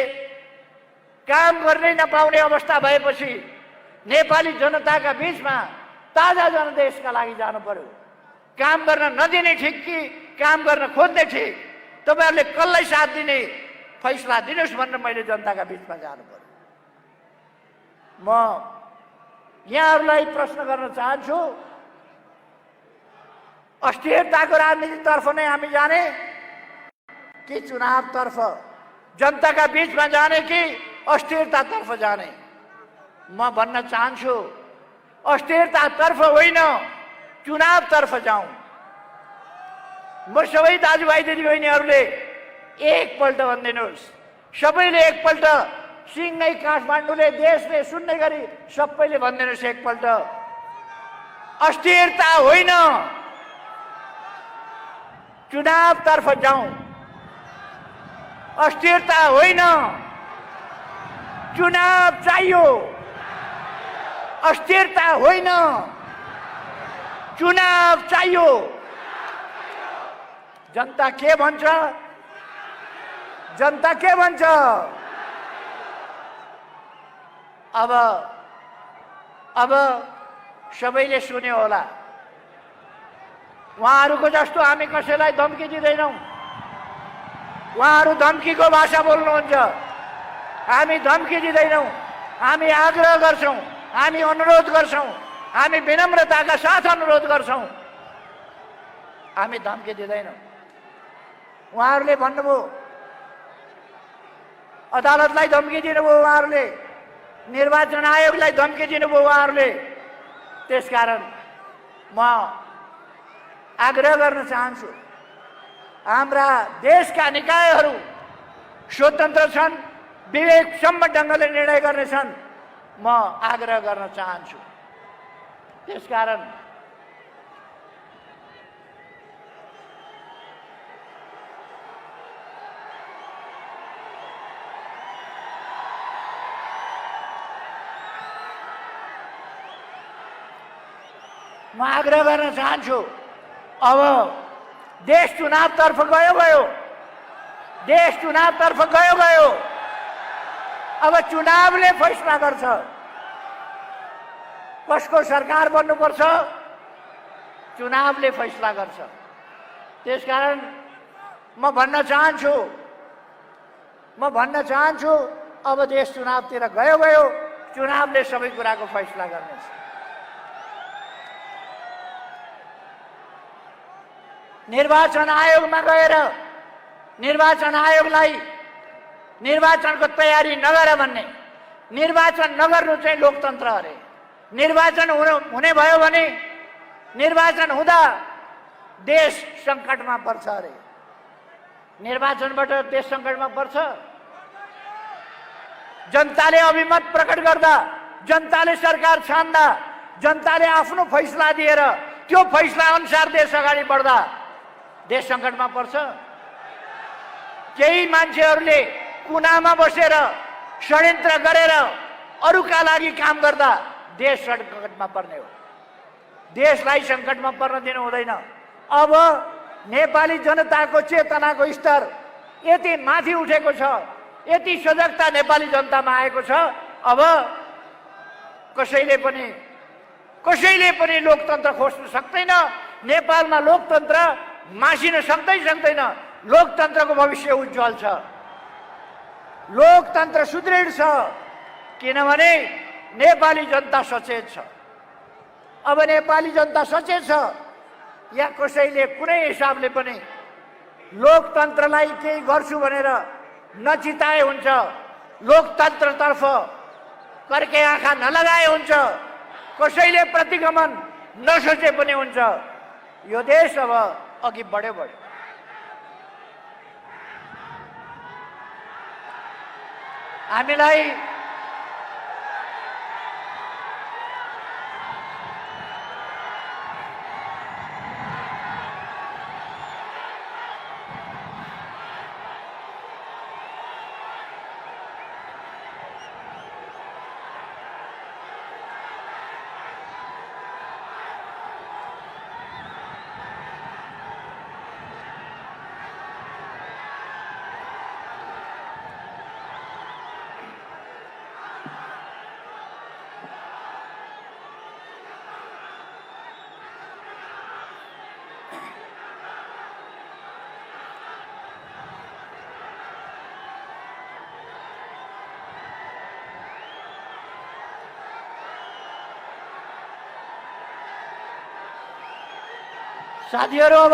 काम गर्नै नपाउने अवस्था भएपछि नेपाली जनताका बीचमा ताजा जनदेशका लागि जानु पर्यो। काम गर्न नदिने ठिक कि काम गर्न खोज्ने ठिक, तपाईहरुले कसलाई साथ दिने फैसला दिनुस् भनेर मैले जनताका बीचमा जानु पर्यो। म यहाँहरूलाई प्रश्न गर्न चाहन्छु, अस्थिरताको राजनीतितर्फ नै हामी जाने कि चुनावतर्फ, जनताका बीचमा जाने कि अस्थिरतातर्फ जाने? म भन्न चाहन्छु अस्थिरतातर्फ होइन, चुनावतर्फ जाउँ। म सबै दाजुभाइ दिदीबहिनीहरूले एकपल्ट भनिदिनुहोस्, सबैले एकपल्ट, सिंहै काठमाडौँले देशले सुन्ने गरी सबैले भनिदिनुहोस् एकपल्ट, अस्थिरता होइन, चुनावतर्फ जाउँ। अस्थिरता होइन, चुनाव चाहियो। अस्थिरता होइन, चुनाव चाहियो। जनता के भन्छ? जनता के भन्छ? अब सबैले सुन्यो होला। उहाँहरूको जस्तो हामी कसैलाई धम्की दिँदैनौँ। उहाँहरू धम्कीको भाषा बोल्नुहुन्छ, हामी धम्की दिँदैनौँ। हामी आग्रह गर्छौँ, हामी अनुरोध गर्छौँ, हामी विनम्रताका साथ अनुरोध गर्छौँ, हामी धम्की दिँदैनौँ। उहाँहरूले भन्नुभयो, अदालतलाई धम्की दिनुभयो उहाँहरूले, निर्वाचन आयोगलाई धम्की दिनुभयो उहाँहरूले। त्यसकारण म आग्रह गर्न चाहन्छु, हाम्रा देशका निकायहरू स्वतन्त्र छन्, विवेकसम्म ढङ्गले निर्णय गर्नेछन्, म आग्रह गर्न चाहन्छु। त्यसकारण म आग्रह गर्न चाहन्छु, अब देश चुनावतर्फ गयो, देश चुनावतर्फ गयो। अब चुनावले फैसला गर्छ कसको सरकार बन्नुपर्छ, चुनावले फैसला गर्छ। त्यसकारण म भन्न चाहन्छु अब देश चुनावतिर गयो, चुनावले सबै कुराको फैसला गर्नेछ। निर्वाचन आयोगमा गएर निर्वाचन आयोगलाई निर्वाचनको तयारी नगर भन्ने, निर्वाचन नगर्नु चाहिँ लोकतन्त्र अरे। निर्वाचन हुने भयो भने, निर्वाचन हुँदा देश सङ्कटमा पर्छ अरे। निर्वाचनबाट देश सङ्कटमा पर्छ। जनताले अभिमत प्रकट गर्दा, जनताले सरकार छान्दा, जनताले आफ्नो फैसला दिएर त्यो फैसला अनुसार देश अगाडि बढ्दा देश सङ्कटमा पर्छ। केही मान्छेहरूले कुनामा बसेर षड्यन्त्र गरेर अरूका लागि काम गर्दा देश सङ्कटमा पर्ने हो। देशलाई सङ्कटमा पर्न दिनु हुँदैन। अब नेपाली जनताको चेतनाको स्तर यति माथि उठेको छ, यति सजगता नेपाली जनतामा आएको छ। अब कसैले पनि लोकतन्त्र खोज्न सक्दैन। नेपालमा लोकतन्त्र मासिन सक्दैन। लोकतन्त्रको भविष्य उज्जवल छ, लोकतन्त्र सुदृढ छ, किनभने नेपाली जनता सचेत छ। अब नेपाली जनता सचेत छ, या कसैले कुनै हिसाबले पनि लोकतन्त्रलाई केही गर्छु भनेर नचिताए हुन्छ, लोकतन्त्रतर्फ कर्के आँखा नलगाए हुन्छ, कसैले प्रतिगमन नसोचे पनि हुन्छ। यो देश अब अघि बढ्यो। हामीलाई साथीहरू अब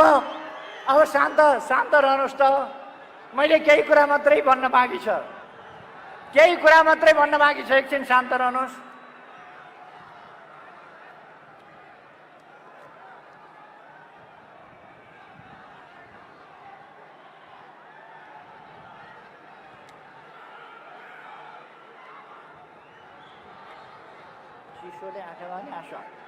शान्त रहनुहोस् त। मैले केही कुरा मात्रै भन्न बाँकी छ। एकछिन शान्त रहनुहोस्। चिसोले आँखामा नि आँसु आउँछ।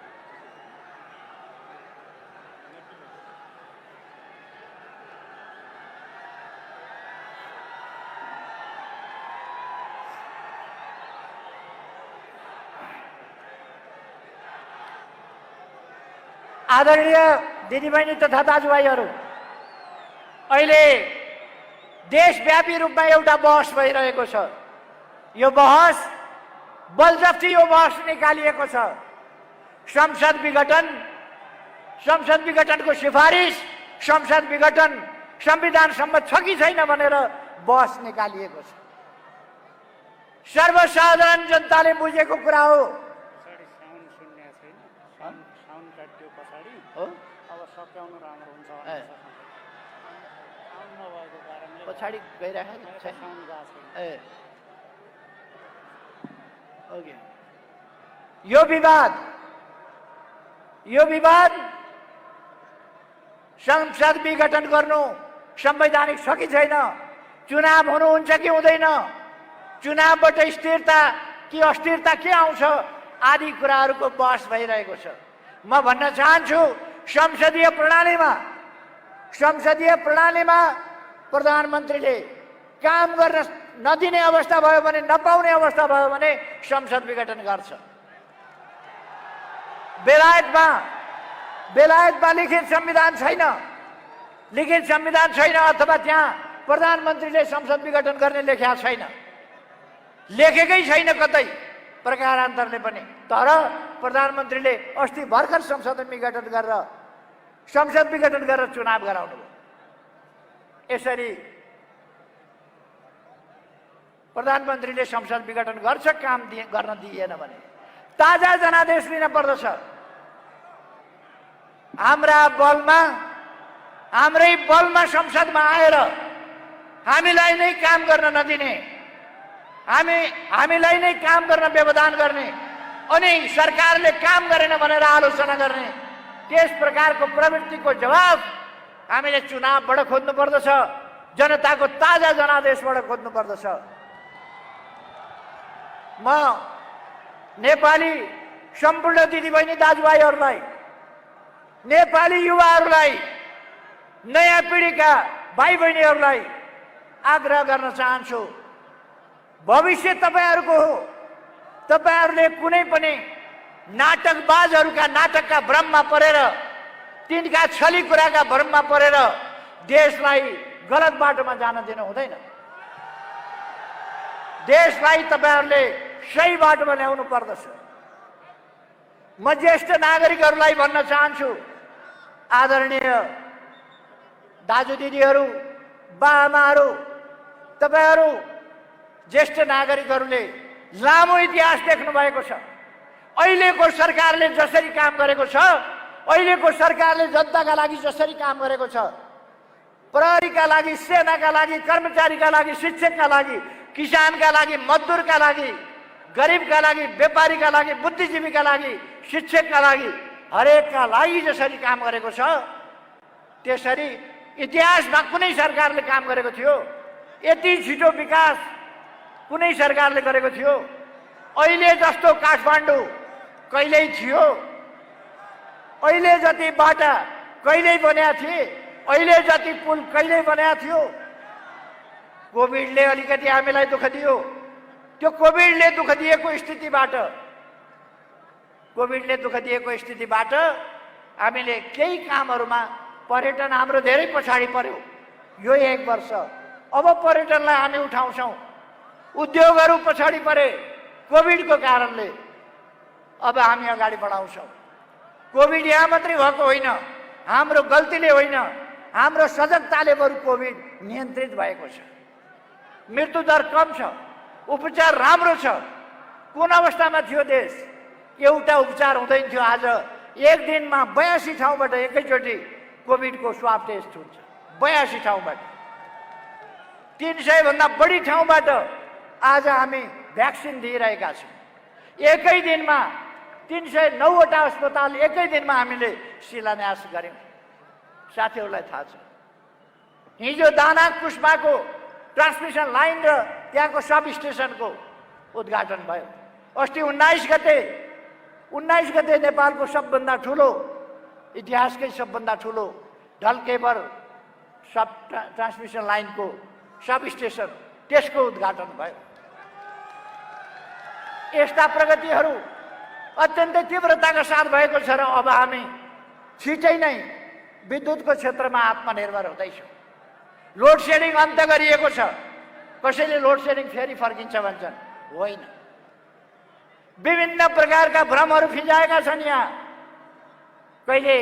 आदरणीय दिदीबहिनी तथा दाजुभाइहरू, अहिले देशव्यापी रूपमा एउटा बहस भइरहेको छ। यो बहस बलजफ्ती यो बहस निकालिएको छ। संसद विघटनको सिफारिस, संसद विघटन संविधान सम्मत छ कि छैन भनेर बहस निकालिएको छ। सर्वसाधारण जनताले बुझेको कुरा हो। पछाडि गइरहेको छ। यो विवाद संसद विघटन गर्नु संवैधानिक छ कि छैन, चुनाव हुनुहुन्छ कि हुँदैन, चुनावबाट स्थिरता कि अस्थिरता के आउँछ आदि कुराहरूको बहस भइरहेको छ। म भन्न चाहन्छु, संसदीय प्रणालीमा प्रधानमन्त्रीले काम गर्न नदिने अवस्था भयो भने, नपाउने अवस्था भयो भने संसद विघटन गर्छ। बेलायतमा लिखित संविधान छैन अथवा त्यहाँ प्रधानमन्त्रीले संसद विघटन गर्ने लेखेको छैन, लेखेकै छैन कतै प्रकारान्तरले पनि। तर प्रधानमन्त्रीले अस्ति भर्खर संसद विघटन गरेर चुनाव गराउनु भयो। यसरी प्रधानमन्त्रीले संसद विघटन गर्छ, काम गर्न दिएन भने ताजा जनादेश लिन पर्दछ। हाम्रै बलमा संसदमा आएर हामीलाई नै काम गर्न नदिने, हामीलाई नै काम गर्न व्यवधान गर्ने अनि सरकारले काम गरेन भनेर आलोचना गर्ने, त्यस प्रकारको प्रवृत्तिको जवाब हामीले चुनावबाट खोज्नु पर्दछ, जनताको ताजा जनादेशबाट खोज्नु पर्दछ। म नेपाली सम्पूर्ण दिदीबहिनी दाजुभाइहरूलाई, नेपाली युवाहरूलाई, नयाँ पिढीका भाइ बहिनीहरूलाई आग्रह गर्न चाहन्छु, भविष्य तपाईहरूको हो। तपाईहरूले कुनै पनि नाटकबाजहरूका नाटकका भ्रममा परेर, तिनका छली कुराका भ्रममा परेर देशलाई गलत बाटोमा जान दिनु हुँदैन। देशलाई तपाईहरूले सही बाटोमा ल्याउनु पर्दछ। म ज्येष्ठ नागरिकहरूलाई भन्न चाहन्छु, आदरणीय दाजु दिदीहरू, बाआमाहरू, तपाईहरू ज्येष्ठ नागरिकहरूले लामो इतिहास देख्नु भएको छ। अहिलेको सरकारले जसरी काम गरेको छ, अहिलेको सरकारले जनताका लागि जसरी काम गरेको छ, प्रहरीका लागि, सेनाका लागि, कर्मचारीका लागि, शिक्षकका लागि, किसानका लागि, मजदुरका लागि, गरिबका लागि, व्यापारीका लागि, बुद्धिजीवीका लागि, शिक्षकका लागि, हरेकका लागि जसरी काम गरेको छ त्यसरी इतिहासमा कुनै सरकारले काम गरेको थियो? यति छिटो विकास कुनै सरकारले गरेको थियो? अहिले जस्तो काठमाडौँ कहिल्यै थियो? अहिले जति बाटा कहिल्यै बनेका थिए? अहिले जति पुल कहिल्यै बनेका थियो? कोभिडले अलिकति हामीलाई दुःख दियो। त्यो कोभिडले दुःख दिएको स्थितिबाट हामीले केही कामहरूमा पर्यटन हाम्रो धेरै पछाडि पर्यो यो 1 वर्ष। अब पर्यटनलाई हामी उठाउँछौँ। उद्योगहरू पछाडि परे कोभिडको कारणले, अब हामी अगाडि बढाउँछौँ। कोभिड यहाँ मात्रै भएको होइन, हाम्रो गल्तीले होइन, हाम्रो सजगताले बरु कोभिड नियन्त्रित भएको छ। मृत्युदर कम छ, उपचार राम्रो छ। कुन अवस्थामा थियो देश? एउटा उपचार हुँदैन थियो। आज एक दिनमा 82 ठाउँबाट एकैचोटि कोभिडको स्वाब टेस्ट हुन्छ। 82 ठाउँबाट, 300 भन्दा बढी ठाउँबाट आज हामी भ्याक्सिन दिइरहेका छौँ। एकै दिनमा 309वटा अस्पताल एकै दिनमा हामीले शिलान्यास गर्यौँ। साथीहरूलाई थाहा छ, हिजो दाना कुस्माको ट्रान्समिसन लाइन र त्यहाँको सब स्टेसनको उद्घाटन भयो। अस्ति 19 गते नेपालको सबभन्दा ठुलो, इतिहासकै सबभन्दा ठुलो ढलकेबर सब ट्रान्समिसन लाइनको सब स्टेसन त्यसको उद्घाटन भयो। यस्ता प्रगतिहरू अत्यन्तै तीव्रताका साथ भएको छ र अब हामी छिटै नै विद्युतको क्षेत्रमा आत्मनिर्भर हुँदैछौँ। लोड सेडिङ अन्त गरिएको छ। कसैले लोड सेडिङ फेरि फर्किन्छ भन्छन्, होइन। विभिन्न प्रकारका भ्रमहरू फिजाएका छन् यहाँ। कहिले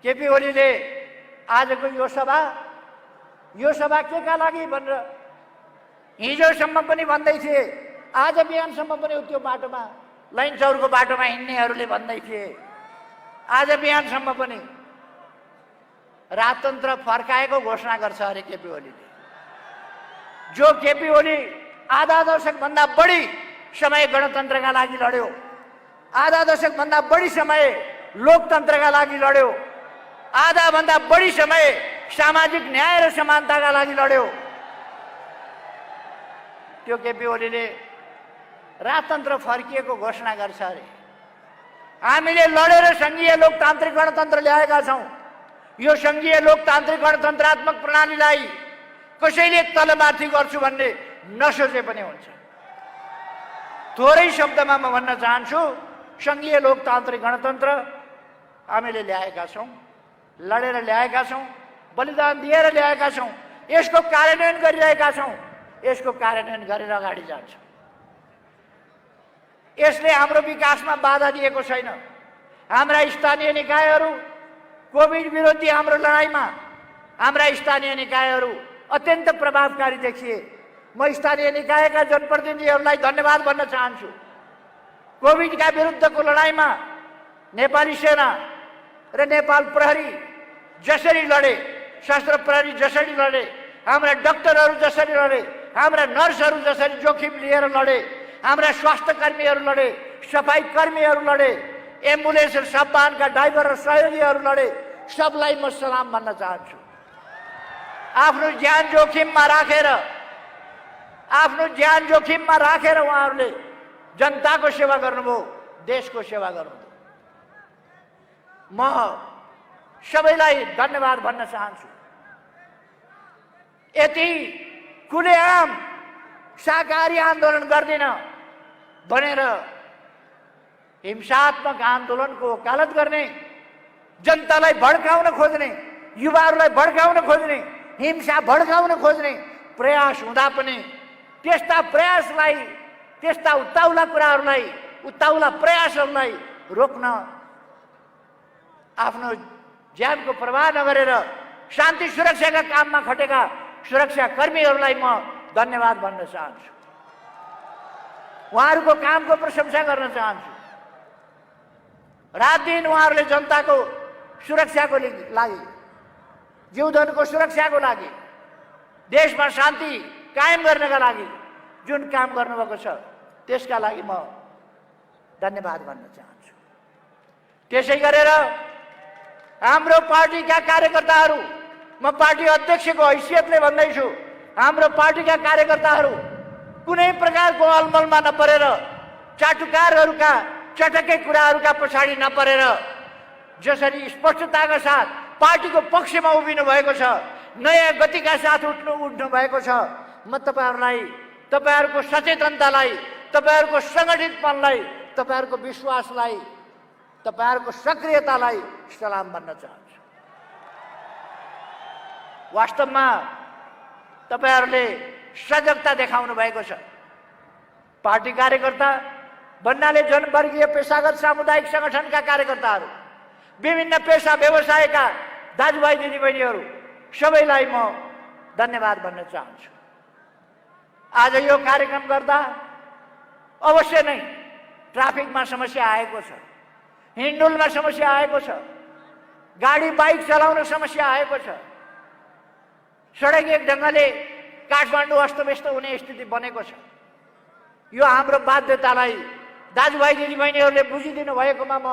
केपी ओलीले आजको यो सभा केका लागि भनेर हिजोसम्म पनि भन्दै थिए, आज बिहानसम्म पनि त्यो बाटोमा लाइन चौरको बाटोमा हिँड्नेहरूले भन्दै थिए। आज बिहानसम्म पनि राजतन्त्र फर्काएको घोषणा गर्छ अरे केपी ओलीले। जो केपी ओली आधा दशकभन्दा बढी समय गणतन्त्रका लागि लड्यो, आधा दशकभन्दा बढी समय लोकतन्त्रका लागि लड्यो, आधा भन्दा बढी समय सामाजिक न्याय र समानताका लागि लड्यो, त्यो केपी ओलीले राजतन्त्र फर्किएको घोषणा गर्छ अरे। हामीले लडेर संघीय लोकतान्त्रिक गणतन्त्र ल्याएका छौँ। यो संघीय लोकतान्त्रिक गणतन्त्रात्मक प्रणालीलाई कसैले तलमाथि गर्छु भन्ने नसोचे पनि हुन्छ। थोरै शब्दमा म भन्न चाहन्छु, संघीय लोकतान्त्रिक गणतन्त्र हामीले ल्याएका छौँ, लडेर ल्याएका छौँ, बलिदान दिएर ल्याएका छौँ। यसको कार्यान्वयन गरिरहेका छौँ। यसको कार्यान्वयन गरेर अगाडि जान्छौँ। यसले हाम्रो विकासमा बाधा दिएको छैन। हाम्रा स्थानीय निकायहरू कोभिड विरोधी हाम्रो लडाइँमा हाम्रा स्थानीय निकायहरू अत्यन्त प्रभावकारी देखिए। म स्थानीय निकायका जनप्रतिनिधिहरूलाई धन्यवाद भन्न चाहन्छु। कोभिडका विरुद्धको लडाइँमा नेपाली सेना र नेपाल प्रहरी जसरी लडे, सशस्त्र प्रहरी जसरी लडे, हाम्रा डाक्टरहरू जसरी लडे, हाम्रा नर्सहरू जसरी जोखिम लिएर लडे, हाम्रा स्वास्थ्य कर्मीहरू लडे, सफाई कर्मीहरू लडे, एम्बुलेन्स र सबवाहनका ड्राइभर र सहयोगीहरू लडे, सबलाई म सलाम भन्न चाहन्छु। आफ्नो ज्यान जोखिममा राखेर उहाँहरूले जनताको सेवा गर्नुभयो, देशको सेवा गर्नुभयो। म सबैलाई धन्यवाद भन्न चाहन्छु। यति खुलेआम शाकाहारी आन्दोलन गर्दिन भनेर हिंसात्मक आन्दोलनको वकालत गर्ने, जनतालाई भड्काउन खोज्ने, युवाहरूलाई भड्काउन खोज्ने, हिंसा भड्काउन खोज्ने प्रयास हुँदा पनि त्यस्ता प्रयासलाई, त्यस्ता उत्ताउला कुराहरूलाई, उत्ताउला प्रयासहरूलाई रोक्न आफ्नो ज्यानको प्रवाह नगरेर शान्ति सुरक्षाका काममा खटेका सुरक्षा कर्मीहरूलाई म धन्यवाद भन्न चाहन्छु। उहाँहरूको कामको प्रशंसा गर्न चाहन्छु। रात दिन उहाँहरूले जनताको सुरक्षाको लागि, जीवधनको सुरक्षाको लागि, देशमा शान्ति कायम गर्नका लागि जुन काम गर्नुभएको छ त्यसका लागि म धन्यवाद भन्न चाहन्छु। त्यसै गरेर हाम्रो पार्टीका कार्यकर्ताहरू, म पार्टी अध्यक्षको हैसियतले भन्दैछु, हाम्रो पार्टीका कार्यकर्ताहरू कुनै प्रकारको अलमलमा नपरेर, चाटुकारहरूका चटकै कुराहरूका पछाडि नपरेर जसरी स्पष्टताका साथ पार्टीको पक्षमा उभिनु भएको छ, नयाँ गतिका साथ उठ्नु भएको छ, म तपाईहरूलाई, तपाईहरूको सचेतनतालाई, तपाईहरूको सङ्गठितपनलाई, तपाईहरूको विश्वासलाई, तपाईहरूको सक्रियतालाई सलाम भन्न चाहन्छु। वास्तवमा तपाईहरूले सजगता देखाउनु भएको छ। पार्टी कार्यकर्ता भन्नाले जनवर्गीय पेशागत सामुदायिक सङ्गठनका कार्यकर्ताहरू, विभिन्न पेशा व्यवसायका दाजुभाइ दिदीबहिनीहरू सबैलाई म धन्यवाद भन्न चाहन्छु। आज यो कार्यक्रम गर्दा अवश्य नै ट्राफिकमा समस्या आएको छ, हिँडडुलमा समस्या आएको छ, गाडी बाइक चलाउन समस्या आएको छ, सडक एक ढङ्गले काठमाडौँ अस्तव्यस्त हुने स्थिति बनेको छ। यो हाम्रो बाध्यतालाई दाजुभाइ दिदीबहिनीहरूले बुझिदिनु भएकोमा म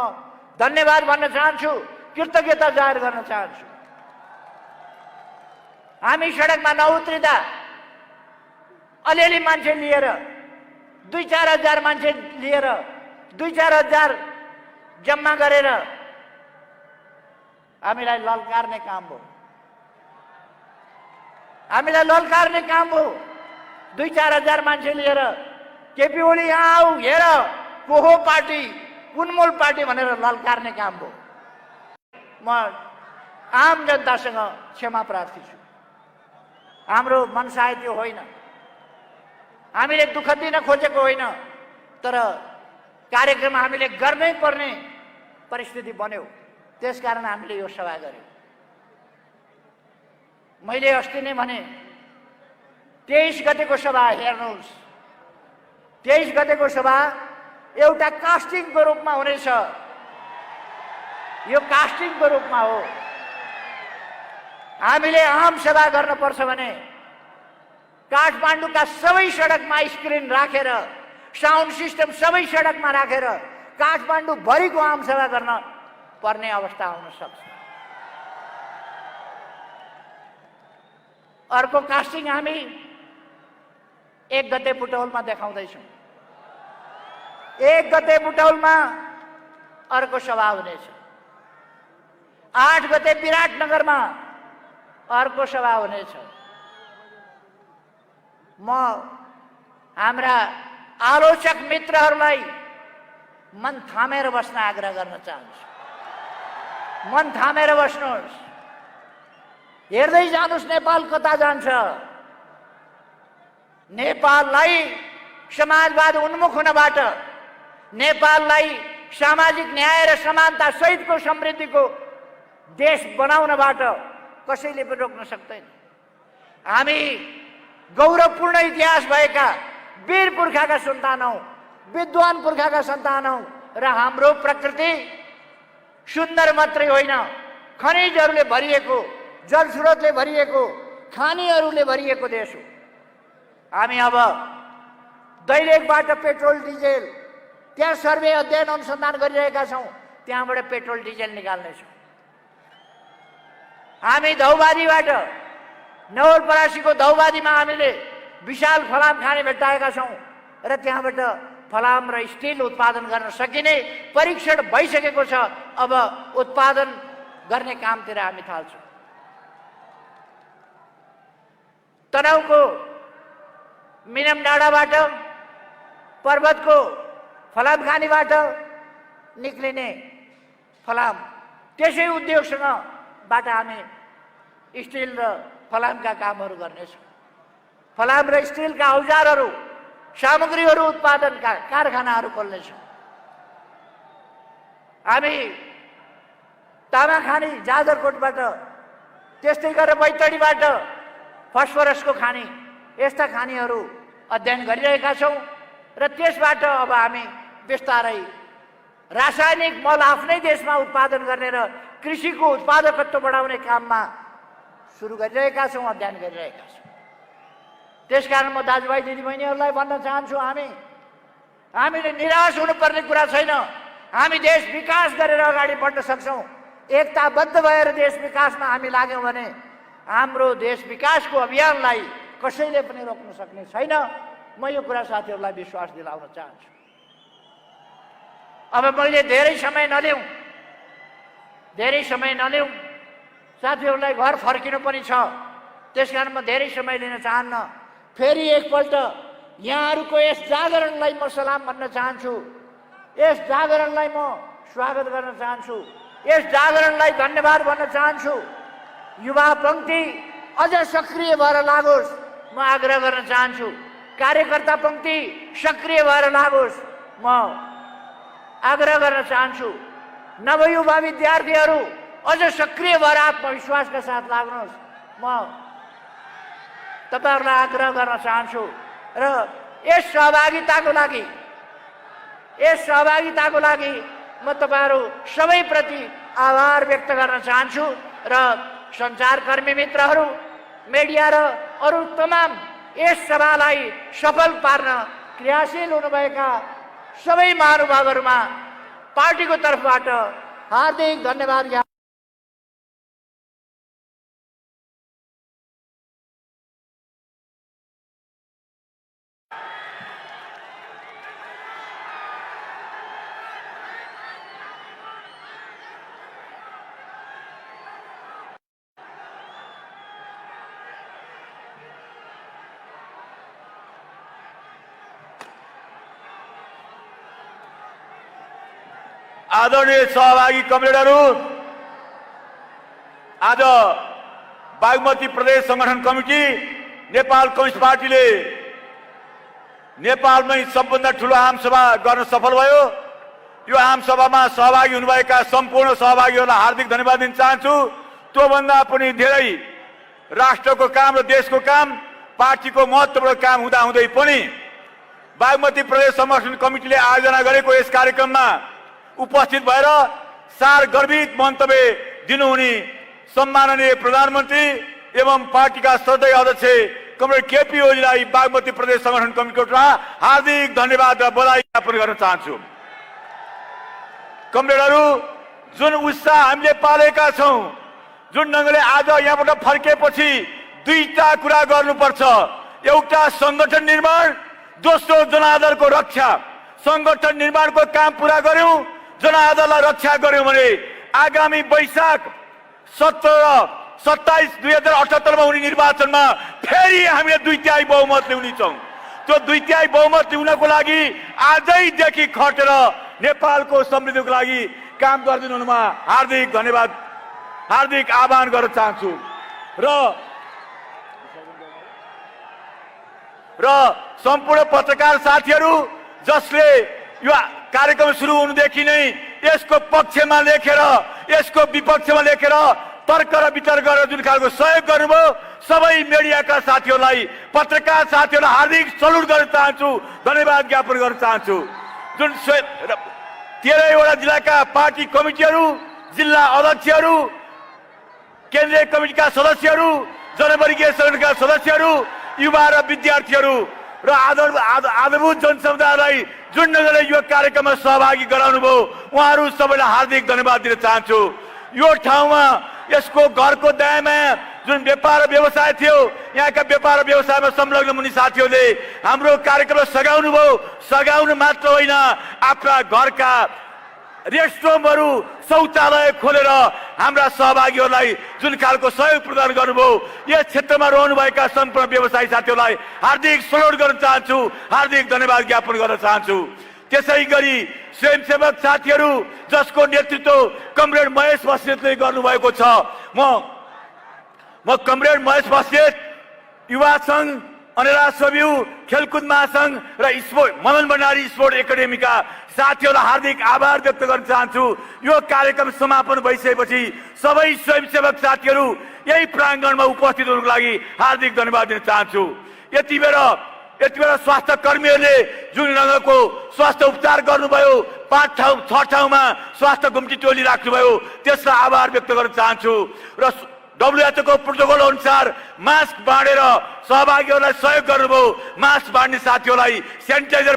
धन्यवाद भन्न चाहन्छु, कृतज्ञता जाहेर गर्न चाहन्छु। हामी सडकमा नउत्रिँदा अलिअलि मान्छे लिएर 2-4 हजार मान्छे लिएर 2-4 हजार जम्मा गरेर हामीलाई ललकार्ने काम हो, हामीलाई ललकार्ने काम हो। 2-4 हजार मान्छे लिएर केपी ओली यहाँ आऊ, हेर को हो पार्टी, कुन मूल पार्टी भनेर ललकार्ने काम हो। म आम जनतासँग क्षमा प्रार्थी छु। हाम्रो मनसाय त्यो होइन, हामीले दुःख दिन खोजेको होइन, तर कार्यक्रम हामीले गर्नै पर्ने परिस्थिति बन्यो, त्यसकारण हामीले यो सभा गर्यौँ। मैले अस्ति नै भने 23 गतेको सभा हेर्नुहोस्, 23 गतेको सभा एउटा कास्टिङको रूपमा हुनेछ। यो कास्टिङको रूपमा हो। हामीले आम सभा गर्नुपर्छ भने काठमाडौँका सबै सडकमा स्क्रिन राखेर, साउन्ड सिस्टम सबै सडकमा राखेर काठमाडौँ भरिको आम सभा गर्न पर्ने अवस्था आउन सक्छ। अर्को कास्टिङ हामी 1 गते बुटौलमा देखाउँदैछौँ। 1 गते बुटौलमा अर्को सभा हुनेछ। 8 गते विराटनगरमा अर्को सभा हुनेछ। म हाम्रा आलोचक मित्रहरूलाई मन थामेर बस्न आग्रह गर्न चाहन्छु। मन थामेर बस्नुहोस्, हेर्दै जानुहोस् नेपाल कता जान्छ। नेपाललाई समाजवाद उन्मुख हुनबाट, नेपाललाई सामाजिक न्याय र समानता सहितको समृद्धिको देश बनाउनबाट कसैले पनि रोक्न सक्दैन। हामी गौरवपूर्ण इतिहास भएका वीर पुर्खाका सन्तान हौँ, विद्वान पुर्खाका सन्तान हौँ र हाम्रो प्रकृति सुन्दर मात्रै होइन, खनिजहरूले भरिएको, जलस्रोतले भरिएको, खानीहरूले भरिएको देश हो। हामी अब दैलेखबाट पेट्रोल डिजेल, त्यहाँ सर्वे अध्ययन अनुसन्धान गरिरहेका छौँ, त्यहाँबाट पेट्रोल डिजेल निकाल्नेछौँ। हामी धौबारीबाट, नवलपरासीको धौबारीमा हामीले विशाल फलाम खाने भेट्टाएका छौँ र त्यहाँबाट फलाम र स्टिल उत्पादन गर्न सकिने परीक्षण भइसकेको छ। अब उत्पादन गर्ने कामतिर हामी थाल्छौँ। तनहुँको मिनम डाँडाबाट, पर्वतको फलाम खानीबाट निक्लिने फलाम, त्यसै उद्योगसँगबाट हामी स्टिल र फलामका कामहरू गर्नेछौँ। फलाम र स्टिलका औजारहरू, सामग्रीहरू उत्पादनका कारखानाहरू खोल्नेछौँ। हामी तामाखानी जाजरकोटबाट, त्यस्तै गरेर बैतडीबाट फस्फरसको खानी, यस्ता खानीहरू अध्ययन गरिरहेका छौँ र त्यसबाट अब हामी बिस्तारै रासायनिक मल आफ्नै देशमा उत्पादन गर्ने र कृषिको उत्पादकत्व बढाउने काममा सुरु गरिरहेका छौँ, अध्ययन गरिरहेका छौँ। त्यसकारण म दाजुभाइ दिदीबहिनीहरूलाई भन्न चाहन्छु, हामीले निराश हुनुपर्ने कुरा छैन। हामी देश विकास गरेर अगाडि बढ्न सक्छौँ। एकताबद्ध भएर देश विकासमा हामी लाग्यौँ भने हाम्रो देश विकासको अभियानलाई कसैले पनि रोक्न सक्ने छैन। म यो कुरा साथीहरूलाई विश्वास दिलाउन चाहन्छु। अब मैले धेरै समय नलिउँ, साथीहरूलाई घर फर्किनु पनि छ, त्यसकारण म धेरै समय लिन चाहन्न। फेरि एकपल्ट यहाँहरूको यस जागरणलाई म सलाम भन्न चाहन्छु, यस जागरणलाई म स्वागत गर्न चाहन्छु, यस जागरणलाई धन्यवाद भन्न चाहन्छु। युवा पंक्ति अझ सक्रिय भएर लागोस् म आग्रह गर्न चाहन्छु। कार्यकर्ता पंक्ति सक्रिय भएर लागोस् म आग्रह गर्न चाहन्छु। नवयुवा विद्यार्थीहरू अझ सक्रिय भएर आत्मविश्वासका साथ लाग्नुहोस् म तपाईहरुलाई आग्रह गर्न चाहन्छु। र यस सहभागिताको लागि म तपाईहरु सबैप्रति आभार व्यक्त गर्न चाहन्छु र सञ्चारकर्मी मित्रहरू, मिडिया र अरू तमाम यस सभालाई सफल पार्न क्रियाशील हुनुभएका सबै महानुभावहरूमा पार्टीको तर्फबाट हार्दिक धन्यवाद। आदरणीय सहभागी कमरेडहरू, आज बागमती प्रदेश संगठन कमिटी नेपाल कम्युनिस्ट पार्टीले नेपालमै सबभन्दा ठूलो आमसभा गर्न सफल भयो। यो आमसभामा सहभागी हुनुभएका सम्पूर्ण सहभागीहरूलाई हार्दिक धन्यवाद दिन चाहन्छु। त्योभन्दा पनि धेरै राष्ट्रको काम र देशको काम, पार्टीको महत्त्वपूर्ण काम हुँदाहुँदै पनि बागमती प्रदेश संगठन कमिटीले आयोजना गरेको यस कार्यक्रममा उपस्थित भएर सारगर्भित मन्तव्य दिनुहुने सम्माननीय प्रधानमन्त्री एवं पार्टीका श्रद्धेय अध्यक्ष कमरेड केपी ओलीलाई बागमती प्रदेश संगठन कमिटीको हार्दिक धन्यवाद र बधाई ज्ञापन गर्न चाहन्छु। कमरेडहरू, जुन उत्साह हामीले पालेका छौं, जुन ढङ्गले आज यहाँबाट फर्केपछि दुईटा कुरा गर्नुपर्छ। एउटा संगठन निर्माण, दोस्रो जनआदरको रक्षा। संगठन निर्माणको काम पूरा गर्यौं, जनआदरलाई रक्षा गर्यौं भने आगामी वैशाख 27 2078 मा हुने निर्वाचनमा फेरि हामीले 2/3 बहुमत ल्याउने छौं। त्यो 2/3 बहुमत ल्याउनको लागि आजैदेखि खटेर नेपालको समृद्धिको लागि काम गरिदिनुमा हार्दिक धन्यवाद, हार्दिक आह्वान गर्न चाहन्छु। र सम्पूर्ण पत्रकार साथीहरू जसले यो कार्यक्रम सुरु हुनुदेखि नै यसको पक्षमा लेखेर यसको विपक्षमा लेखेर तर्क र वितर्क गरेर जुन खालको सहयोग गर्नुभयो, सबै मिडियाका साथीहरूलाई, पत्रकार साथीहरूलाई हार्दिक सल्युट गर्न चाहन्छु, धन्यवाद ज्ञापन गर्न चाहन्छु। जुन 13 वटा जिल्लाका पार्टी कमिटीहरू, जिल्ला अध्यक्षहरू, केन्द्रीय कमिटीका सदस्यहरू, जनवर्गीय सदनका सदस्यहरू, युवा र विद्यार्थीहरू र आधारभूत जनसमुदायलाई जुन ढङ्गले यो कार्यक्रममा सहभागी गराउनुभयो, उहाँहरू सबैलाई हार्दिक धन्यवाद दिन चाहन्छु। यो ठाउँमा यसको घरको दायाँमा जुन व्यापार र व्यवसाय थियो, यहाँका व्यापार र व्यवसायमा संलग्न हुने साथीहरूले हाम्रो कार्यक्रम सघाउनु भयो। सघाउनु मात्र होइन, आफ्ना घरका रेस्टरुमहरू, शौचालय खोलेर हाम्रा सहभागीहरूलाई जुन खालको सहयोग प्रदान गर्नुभयो, यस क्षेत्रमा रहनुभएका सम्पूर्ण व्यवसायी साथीहरूलाई हार्दिक सल्युट गर्न चाहन्छु, हार्दिक धन्यवाद ज्ञापन गर्न चाहन्छु। त्यसै गरी स्वयंसेवक साथीहरू जसको नेतृत्व कमरेड महेश बस्नेतले गर्नुभएको छ, म कमरेड महेश बस्नेत, युवा संघ, अनेरा सब्यू, खेलकुद महासंघ र स्पोर्ट मदन भण्डारी स्पोर्ट एकाडेमीका साथीहरूलाई हार्दिक आभार व्यक्त गर्न चाहन्छु। यो कार्यक्रम समापन भइसकेपछि सबै स्वयंसेवक साथीहरू यही प्राङ्गणमा उपस्थित हुनुको लागि हार्दिक धन्यवाद दिन चाहन्छु। यति बेला स्वास्थ्य कर्मीहरूले जुन ढङ्गको स्वास्थ्य उपचार गर्नुभयो, 6 ठाउँमा स्वास्थ्य घुम्ती टोली राख्नुभयो, त्यसलाई आभार व्यक्त गर्न चाहन्छु। र WHO को प्रोटोकल अनुसार मास्क बाँडेर सहभागीहरूलाई सहयोग गर्नुभयो, मास्क बाँड्ने साथीहरूलाई, सेनिटाइजर